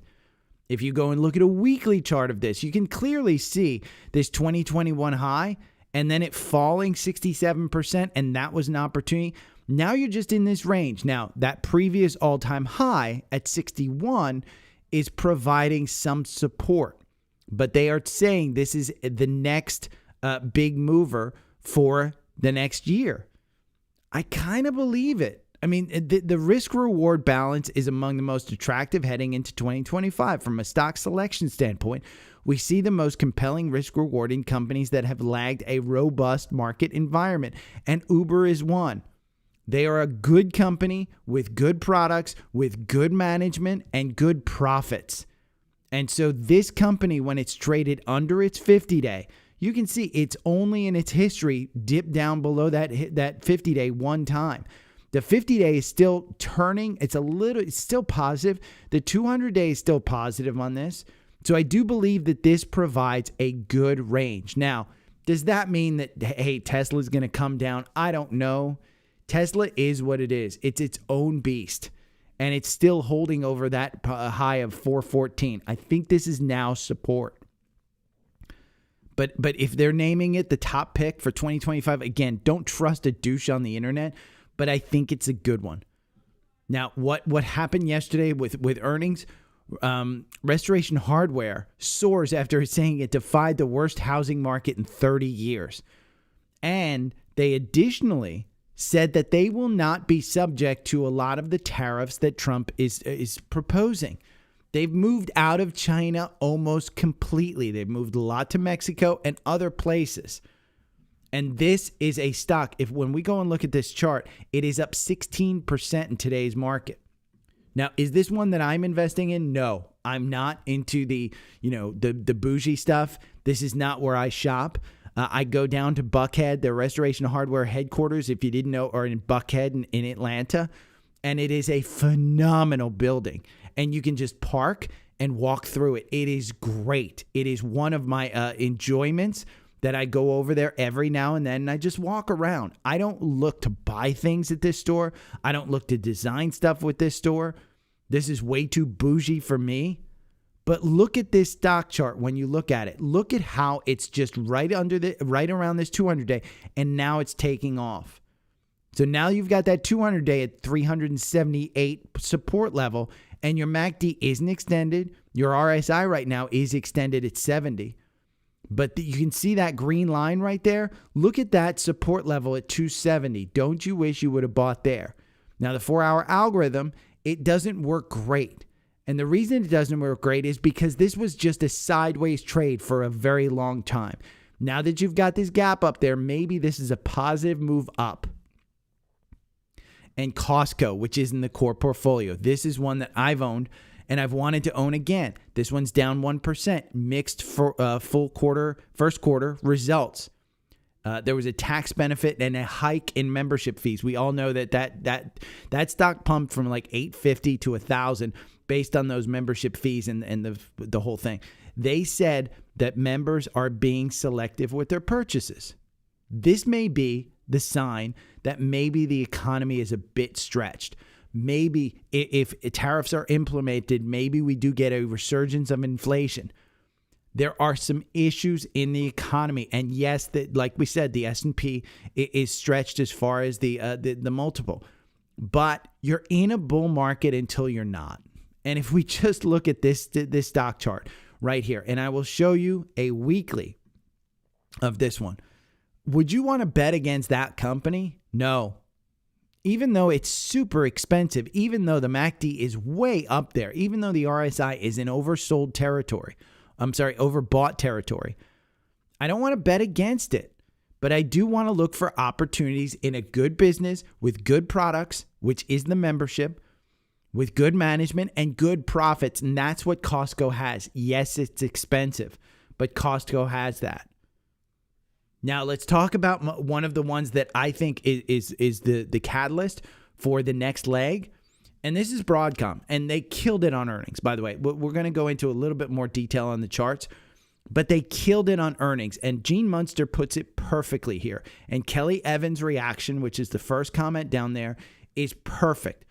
If you go and look at a weekly chart of this, you can clearly see this 2021 high and then it falling 67%, and that was an opportunity. Now you're just in this range. Now, that previous all-time high at 61 is providing some support, but they are saying this is the next big mover for the next year. I kind of believe it. I mean, the risk-reward balance is among the most attractive heading into 2025. From a stock selection standpoint, we see the most compelling risk-reward in companies that have lagged a robust market environment, and Uber is one. They are a good company with good products, with good management, and good profits. And so this company, when it's traded under its 50-day, you can see it's only in its history dipped down below that 50-day one time. The 50-day is still turning. It's still positive. The 200-day is still positive on this. So I do believe that this provides a good range. Now, does that mean that, hey, Tesla is going to come down? I don't know. Tesla is what it is. It's its own beast. And it's still holding over that high of 414. I think this is now support. But if they're naming it the top pick for 2025, again, don't trust a douche on the internet. But I think it's a good one. Now, what happened yesterday with earnings? Restoration Hardware soars after saying it defied the worst housing market in 30 years. And they additionally said that they will not be subject to a lot of the tariffs that Trump is proposing. They've moved out of China almost completely. They've moved a lot to Mexico and other places. And this is a stock. When we go and look at this chart, it is up 16% in today's market. Now, is this one that I'm investing in? No, I'm not into the bougie stuff. This is not where I shop. I go down to Buckhead, the Restoration Hardware headquarters, if you didn't know, are in Buckhead in Atlanta. And it is a phenomenal building. And you can just park and walk through it. It is great. It is one of my enjoyments that I go over there every now and then, and I just walk around. I don't look to buy things at this store. I don't look to design stuff with this store. This is way too bougie for me. But look at this stock chart when you look at it. Look at how it's just right around this 200-day, and now it's taking off. So now you've got that 200-day at 378 support level, and your MACD isn't extended. Your RSI right now is extended at 70. But you can see that green line right there. Look at that support level at 270. Don't you wish you would have bought there? Now, the 4-hour algorithm, it doesn't work great. And the reason it doesn't work great is because this was just a sideways trade for a very long time. Now that you've got this gap up there, maybe this is a positive move up. And Costco, which is in the core portfolio. This is one that I've owned and I've wanted to own again. This one's down 1%. Mixed for first quarter results. There was a tax benefit and a hike in membership fees. We all know that stock pumped from like $850 to $1,000 based on those membership fees and the whole thing. They said that members are being selective with their purchases. This may be the sign that maybe the economy is a bit stretched. Maybe if tariffs are implemented, maybe we do get a resurgence of inflation. There are some issues in the economy. And yes, like we said, the S&P is stretched as far as the multiple. But you're in a bull market until you're not. And if we just look at this stock chart right here, and I will show you a weekly of this one. Would you want to bet against that company? No. Even though it's super expensive, even though the MACD is way up there, even though the RSI is in overbought territory, I don't want to bet against it. But I do want to look for opportunities in a good business with good products, which is the membership, with good management and good profits. And that's what Costco has. Yes, it's expensive, but Costco has that. Now, let's talk about one of the ones that I think is the catalyst for the next leg. And this is Broadcomm. And they killed it on earnings, by the way. We're going to go into a little bit more detail on the charts. But they killed it on earnings. And Gene Munster puts it perfectly here. And Kelly Evans' reaction, which is the first comment down there, is perfect.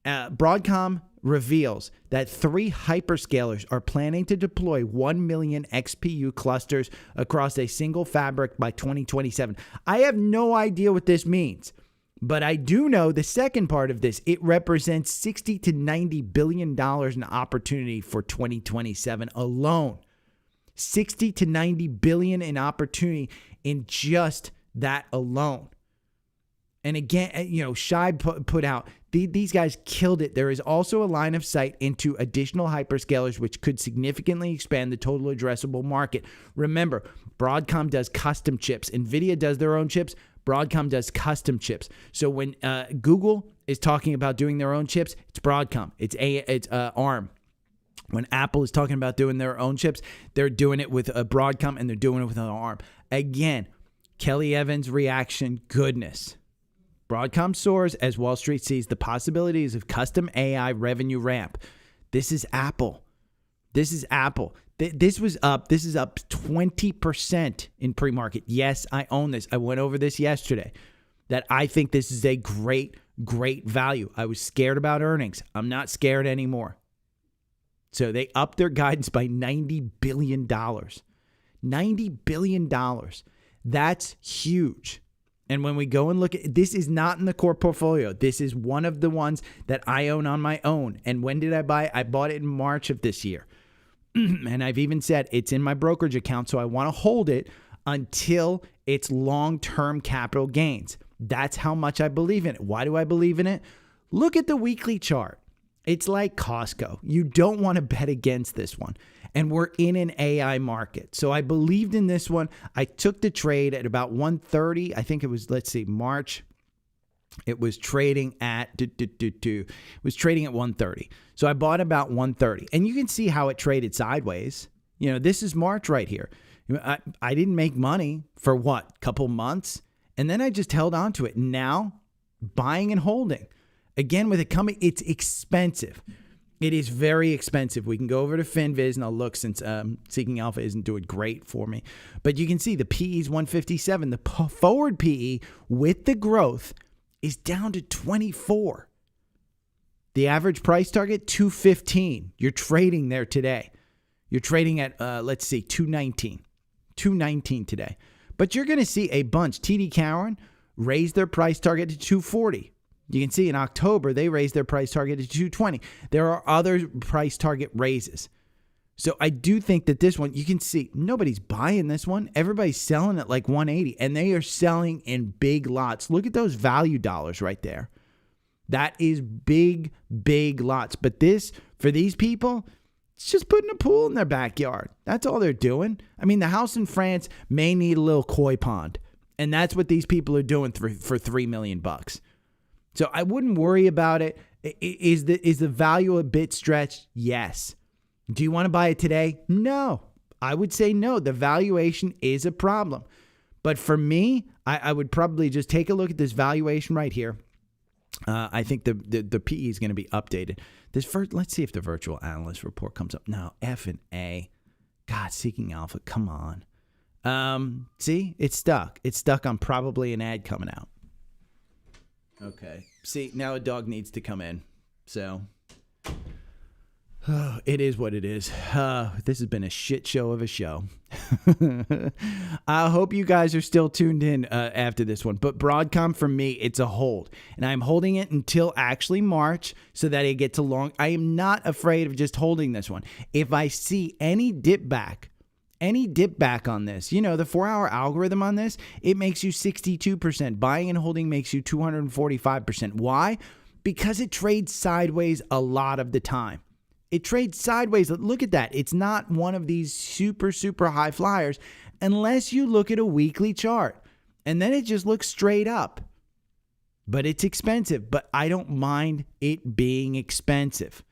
Broadcomm reveals that 3 hyperscalers are planning to deploy 1 million XPU clusters across a single fabric by 2027. I have no idea what this means, but I do know the second part of this. It represents $60 to $90 billion in opportunity for 2027 alone. 60 to 90 billion in opportunity in just that alone. And again, you know, Scheib put out, these guys killed it. There is also a line of sight into additional hyperscalers, which could significantly expand the total addressable market. Remember, Broadcom does custom chips. NVIDIA does their own chips. Broadcom does custom chips. So when Google is talking about doing their own chips, it's Broadcom. It's ARM. When Apple is talking about doing their own chips, they're doing it with a Broadcom and they're doing it with an ARM. Again, Kelly Evans' reaction, goodness. Broadcom soars as Wall Street sees the possibilities of custom AI revenue ramp. This is Apple. This is Apple. This was up. This is up 20% in pre-market. Yes, I own this. I went over this yesterday. That I think this is a great, great value. I was scared about earnings. I'm not scared anymore. So they upped their guidance by $90 billion. $90 billion. That's huge. And when we go and look at this, is not in the core portfolio. This is one of the ones that I own on my own. And when did I buy it? I bought it in March of this year. And I've even said it's in my brokerage account, so I want to hold it until it's long-term capital gains. That's how much I believe in it. Why do I believe in it? Look at the weekly chart. It's like Costco. You don't want to bet against this one. And we're in an AI market. So I believed in this one. I took the trade at about 130. I think it was, let's see, March. It was trading at it was trading at 130. So I bought about 130. And you can see how it traded sideways. You know, this is March right here. I didn't make money for what? Couple months. And then I just held on to it. Now, buying and holding. Again, with it coming, it's expensive. It is very expensive. We can go over to FinViz and I'll look since Seeking Alpha isn't doing great for me. But you can see the PE is 157. The forward PE with the growth is down to 24. The average price target, 215. You're trading there today. You're trading at, let's see, 219. 219 today. But you're going to see a bunch. TD Cowen raised their price target to 240. You can see in October, they raised their price target to 220. There are other price target raises. So I do think that this one, you can see nobody's buying this one. Everybody's selling at like 180, and they are selling in big lots. Look at those value dollars right there. That is big, big lots. But this, for these people, it's just putting a pool in their backyard. That's all they're doing. I mean, the house in France may need a little koi pond, and that's what these people are doing for $3 million. So I wouldn't worry about it. Is the value a bit stretched? Yes. Do you want to buy it today? No. I would say no. The valuation is a problem. But for me, I would probably just take a look at this valuation right here. I think the PE is going to be updated. Let's see if the virtual analyst report comes up. No, F and A. God, Seeking Alpha, come on. See, it's stuck. It's stuck on probably an ad coming out. Okay. See, now a dog needs to come in. So, it is what it is. This has been a shit show of a show. I hope you guys are still tuned in after this one. But Broadcom, for me, it's a hold. And I'm holding it until actually March so that it gets along. I am not afraid of just holding this one. If I see any dip back on this, you know, the 4-hour algorithm on this, it makes you 62%. Buying and holding makes you 245%. Why? Because it trades sideways a lot of the time. It trades sideways. Look at that. It's not one of these super, super high flyers unless you look at a weekly chart. And then it just looks straight up. But it's expensive. But I don't mind it being expensive.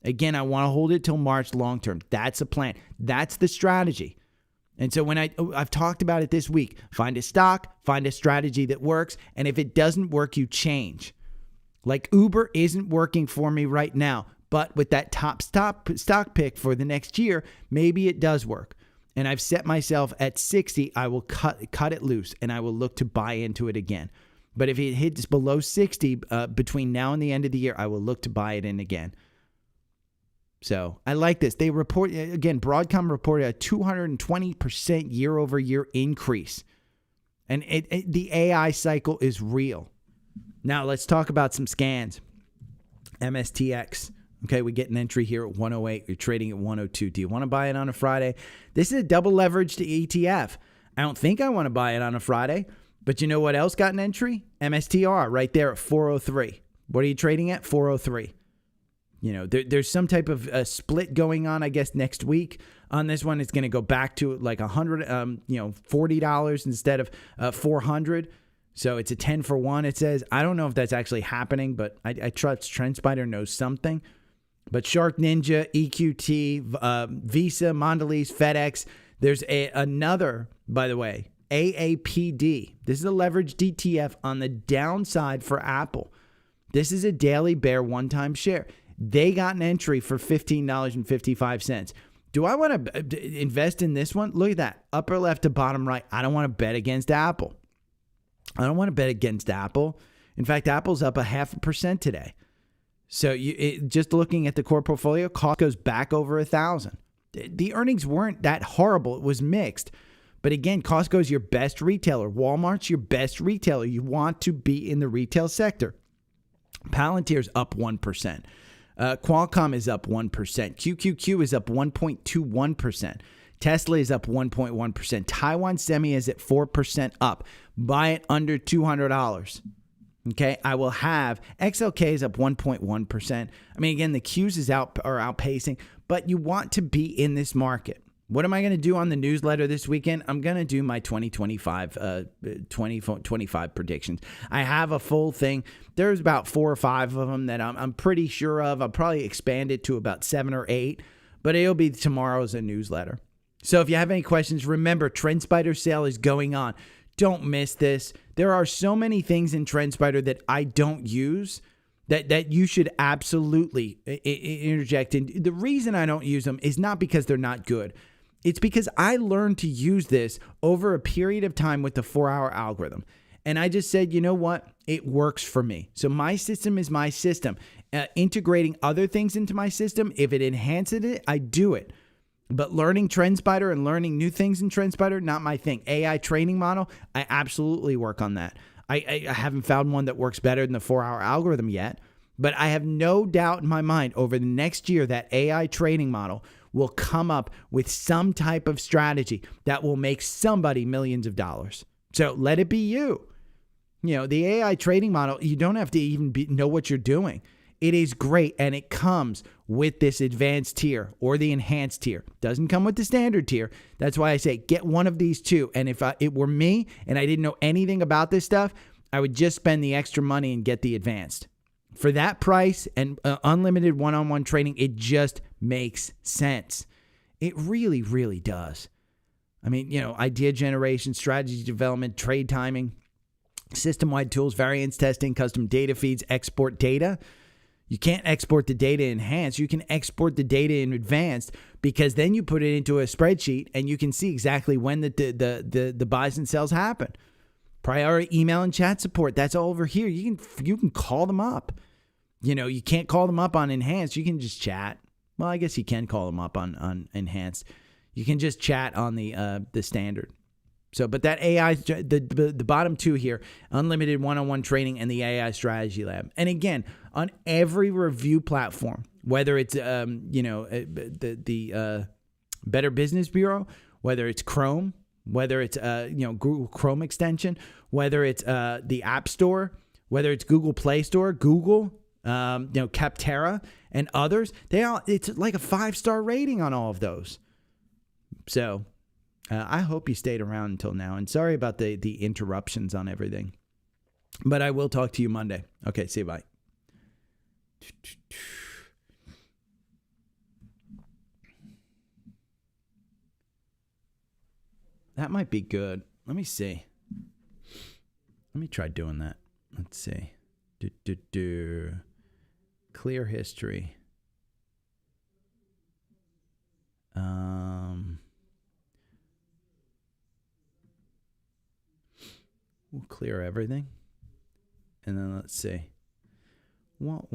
Again, I want to hold it till March long term. That's a plan. That's the strategy. And so when I've talked about it this week, find a stock, find a strategy that works. And if it doesn't work, you change. Like Uber isn't working for me right now. But with that top stock pick for the next year, maybe it does work. And I've set myself at 60. I will cut it loose and I will look to buy into it again. But if it hits below 60 between now and the end of the year, I will look to buy it in again. So I like this. They report, again, Broadcom reported a 220% year over year increase. And the AI cycle is real. Now let's talk about some scans. MSTX. Okay, we get an entry here at 108. You're trading at 102. Do you want to buy it on a Friday? This is a double leveraged ETF. I don't think I want to buy it on a Friday, But you know what else got an entry? MSTR right there at 403. What are you trading at? 403. You know, there's some type of split going on, I guess, next week. On this one, it's going to go back to like $40 instead of $400. So it's a 10 for 1, it says. I don't know if that's actually happening, but I trust Trendspider knows something. But Shark Ninja, EQT, Visa, Mondelez, FedEx. There's another, by the way, AAPD. This is a leveraged DTF on the downside for Apple. This is a daily bear one-time share. They got an entry for $15.55. Do I want to invest in this one? Look at that. Upper left to bottom right. I don't want to bet against Apple. I don't want to bet against Apple. In fact, Apple's up 0.5% today. So just looking at the core portfolio, cost goes back over 1,000. The earnings weren't that horrible. It was mixed. But again, Costco's your best retailer. Walmart's your best retailer. You want to be in the retail sector. Palantir's up 1%. Qualcomm is up 1%. QQQ is up 1.21%. Tesla is up 1.1%. Taiwan Semi is at 4% up. Buy it under $200. Okay, I will have XLK is up 1.1%. I mean, again, the Qs are outpacing, but you want to be in this market. What am I going to do on the newsletter this weekend? I'm going to do my 2025 predictions. I have a full thing. There's about 4 or 5 of them that I'm pretty sure of. I'll probably expand it to about 7 or 8, but it'll be tomorrow's a newsletter. So if you have any questions, remember, Trendspider sale is going on. Don't miss this. There are so many things in Trendspider that I don't use that you should absolutely interject in. The reason I don't use them is not because they're not good. It's because I learned to use this over a period of time with the 4-hour algorithm. And I just said, you know what? It works for me. So my system is my system. Integrating other things into my system, if it enhances it, I do it. But learning Trendspider and learning new things in Trendspider, not my thing. AI training model, I absolutely work on that. I haven't found one that works better than the 4-hour algorithm yet. But I have no doubt in my mind over the next year that AI training model will come up with some type of strategy that will make somebody millions of dollars. So let it be you. You know, the AI trading model, you don't have to even know what you're doing. It is great, and it comes with this advanced tier or the enhanced tier. Doesn't come with the standard tier. That's why I say get one of these two. And if it were me and I didn't know anything about this stuff, I would just spend the extra money and get the advanced. For that price and unlimited one-on-one trading, it just makes sense. It really, really does. I mean, you know, idea generation, strategy development, trade timing, system-wide tools, variance testing, custom data feeds, export data. You can't export the data in enhanced. You can export the data in advanced because then you put it into a spreadsheet and you can see exactly when the buys and sells happen. Priority email and chat support. That's all over here. You can call them up. You know, you can't call them up on enhanced. You can just chat. Well, I guess you can call them up on enhanced. You can just chat on the standard. So, but that AI, the bottom two here, unlimited one-on-one training and the AI strategy lab. And again, on every review platform, whether it's the Better Business Bureau, whether it's Chrome, whether it's Google Chrome extension, whether it's the App Store, whether it's Google Play Store, Google, Capterra, and others, it's like a 5-star rating on all of those. So I hope you stayed around until now. And sorry about the interruptions on everything. But I will talk to you Monday. Okay, see you, bye. That might be good. Let me see. Let me try doing that. Let's see. Clear history. We'll clear everything. And then let's see. Let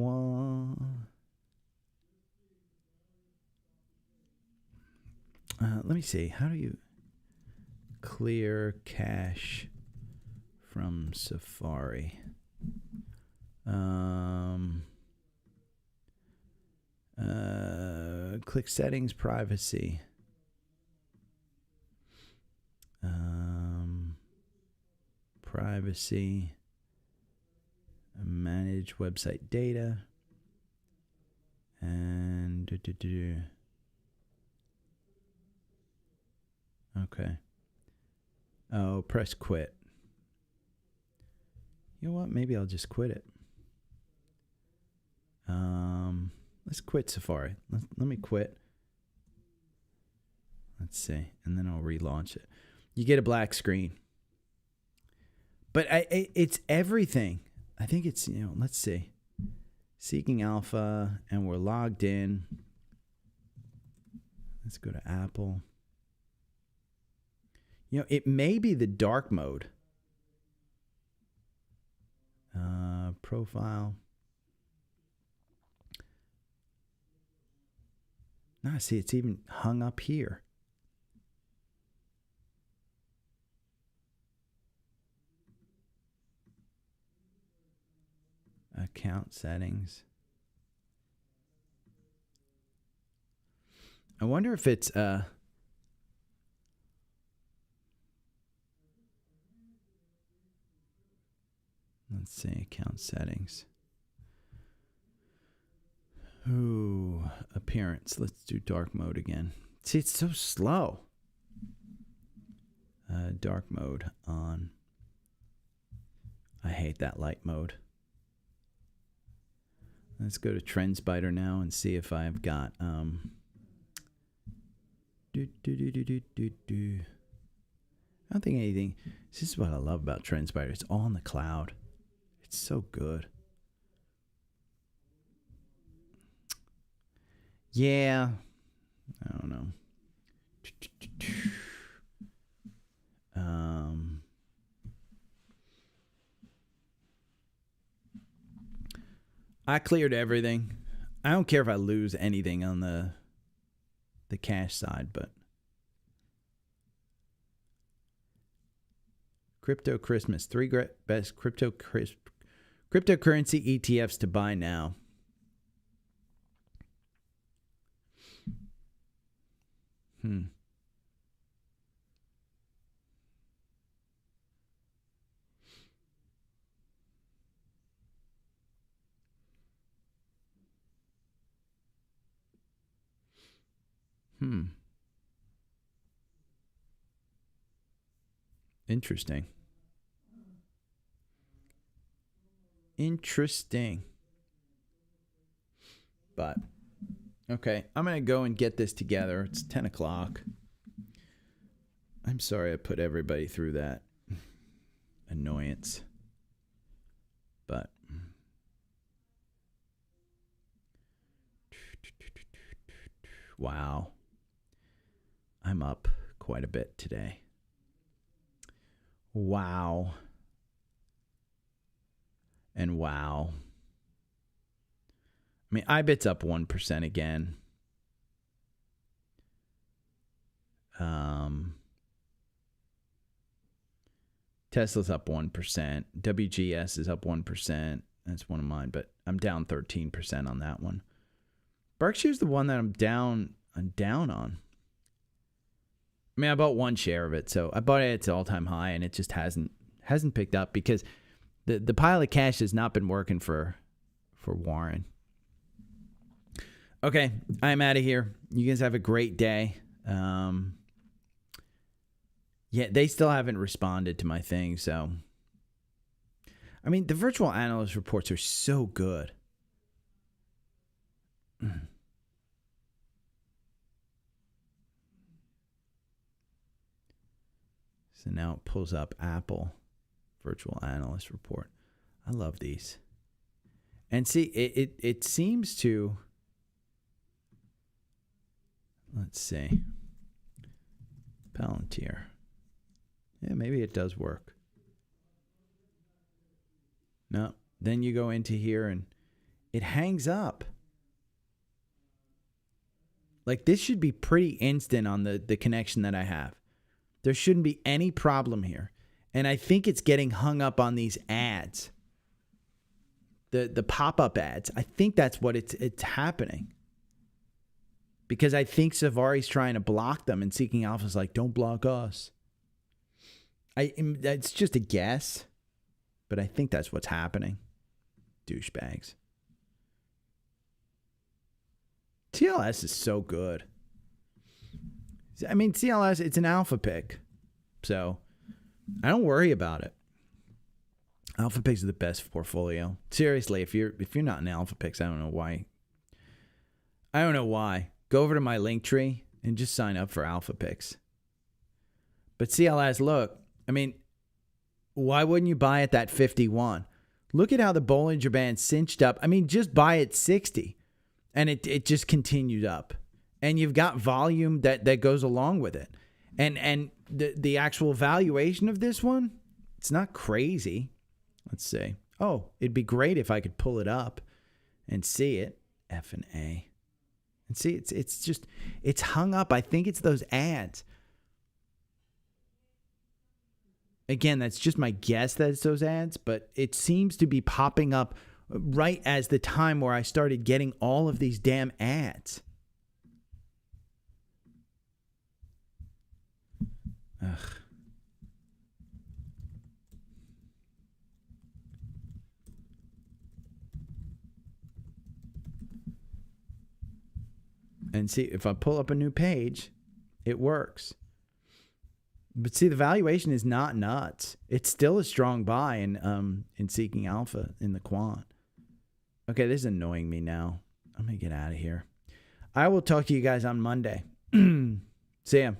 me see. How do you clear cache from Safari? Click settings, privacy. privacy, manage website data, and okay. Oh, press quit. You know what? Maybe I'll just quit it. Let's quit Safari. Let me quit. Let's see, and then I'll relaunch it. You get a black screen, but it's everything. I think it's, you know, let's see, seeking alpha, and we're logged in. Let's go to Apple. You know, it may be the dark mode. Profile. Nah, see, it's even hung up here. Account settings. I wonder if it's let's see, account settings. Ooh, appearance. Let's do dark mode again. See, it's so slow. Dark mode on. I hate that light mode. Let's go to Trendspider now and see if I've got I don't think anything. This is what I love about Trendspider. It's all in the cloud. It's so good. Yeah. I don't know. I cleared everything. I don't care if I lose anything on the cash side, but Crypto Christmas, 3 best cryptocurrency ETFs to buy now. Interesting. But, okay, I'm going to go and get this together. It's 10 o'clock. I'm sorry I put everybody through that annoyance. But, wow. I'm up quite a bit today. Wow. And wow. I mean, IBIT's up 1% again. Tesla's up 1%. WGS is up 1%. That's one of mine, but I'm down 13% on that one. Berkshire's the one that I'm down on. I mean, I bought one share of it, so I bought it at its all-time high, and it just hasn't picked up because the pile of cash has not been working for Warren. Okay, I'm out of here. You guys have a great day. Yeah, they still haven't responded to my thing, so I mean, the virtual analyst reports are so good. So now it pulls up Apple virtual analyst report. I love these. And see, it seems to, let's see, Palantir. Yeah, maybe it does work. No, then you go into here and it hangs up. Like, this should be pretty instant on the connection that I have. There shouldn't be any problem here. And I think it's getting hung up on these ads. The pop-up ads. I think that's what it's happening. Because I think Safari's trying to block them, and Seeking Alpha's like, don't block us. It's just a guess, but I think that's what's happening. Douchebags. TLS is so good. I mean, CLS, it's an alpha pick, so I don't worry about it. Alpha picks are the best portfolio. Seriously, if you're not in alpha picks, I don't know why. Go over to my link tree and just sign up for alpha picks. But CLS, look, I mean, why wouldn't you buy at that 51? Look at how the Bollinger Band cinched up. I mean, just buy at 60, and it just continued up. And you've got volume that goes along with it. And the actual valuation of this one, it's not crazy. Let's see. Oh, it'd be great if I could pull it up and see it. F and A. And see, it's hung up. I think it's those ads. Again, that's just my guess that it's those ads, but it seems to be popping up right as the time where I started getting all of these damn ads. Ugh. And see, if I pull up a new page, it works. But see, the valuation is not nuts. It's still a strong buy in Seeking Alpha in the quant. Okay, this is annoying me now. I'm going to get out of here. I will talk to you guys on Monday. See ya.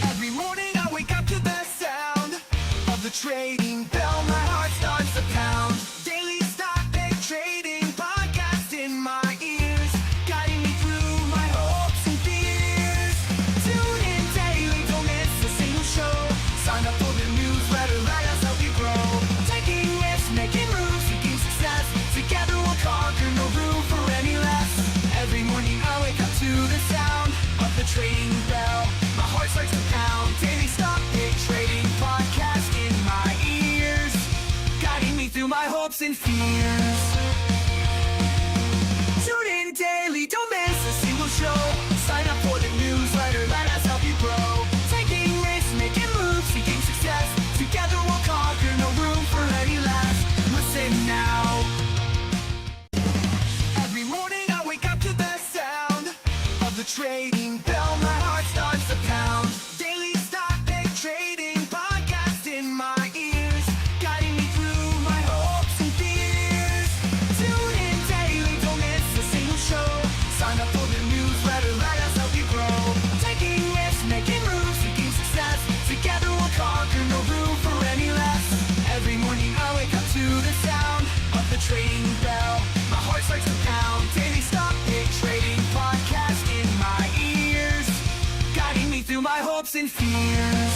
Every morning I wake up to the sound of the trading bell. My heart starts to pound. Daily stock pick trading podcast in my ears, guiding me through my hopes and fears. Tune in daily, don't miss a single show. Sign up for the newsletter, let us help you grow. Taking risks, making moves, seeking success. Together we'll conquer, no room for any less. Every morning I wake up to the sound of the trading bell. My heart starts to pound. Daily stock pick trading podcast in my ears, guiding me through my hopes and fears. Tune in daily, don't miss a single show. Sign up for the newsletter, let us help you grow. Taking risks, making moves, seeking success. Together we'll conquer, no room for any less. Listen now. Every morning I wake up to the sound of the trading bell. My heart starts to pound. Daily stock pick trading podcast in my ears, guiding me through my hopes and fears. Tune in daily, don't miss a single show. Sign up for the newsletter, let us help you grow. Taking risks, making moves, seeking success. Together we'll conquer, no room for any less. Every morning I wake up to the sound of the trading bell. My heart starts to pound. Daily stock pick trading podcast in my ears, guiding me through my hopes and fears.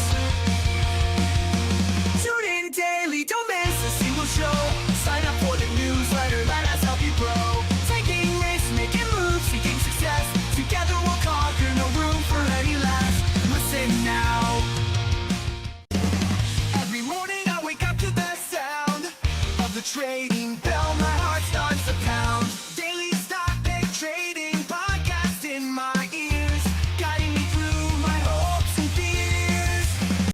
Tune in daily, don't miss a single show. Sign up for the newsletter, let us help you grow. Taking risks, making moves, seeking success. Together we'll conquer, no room for any less. Listen now.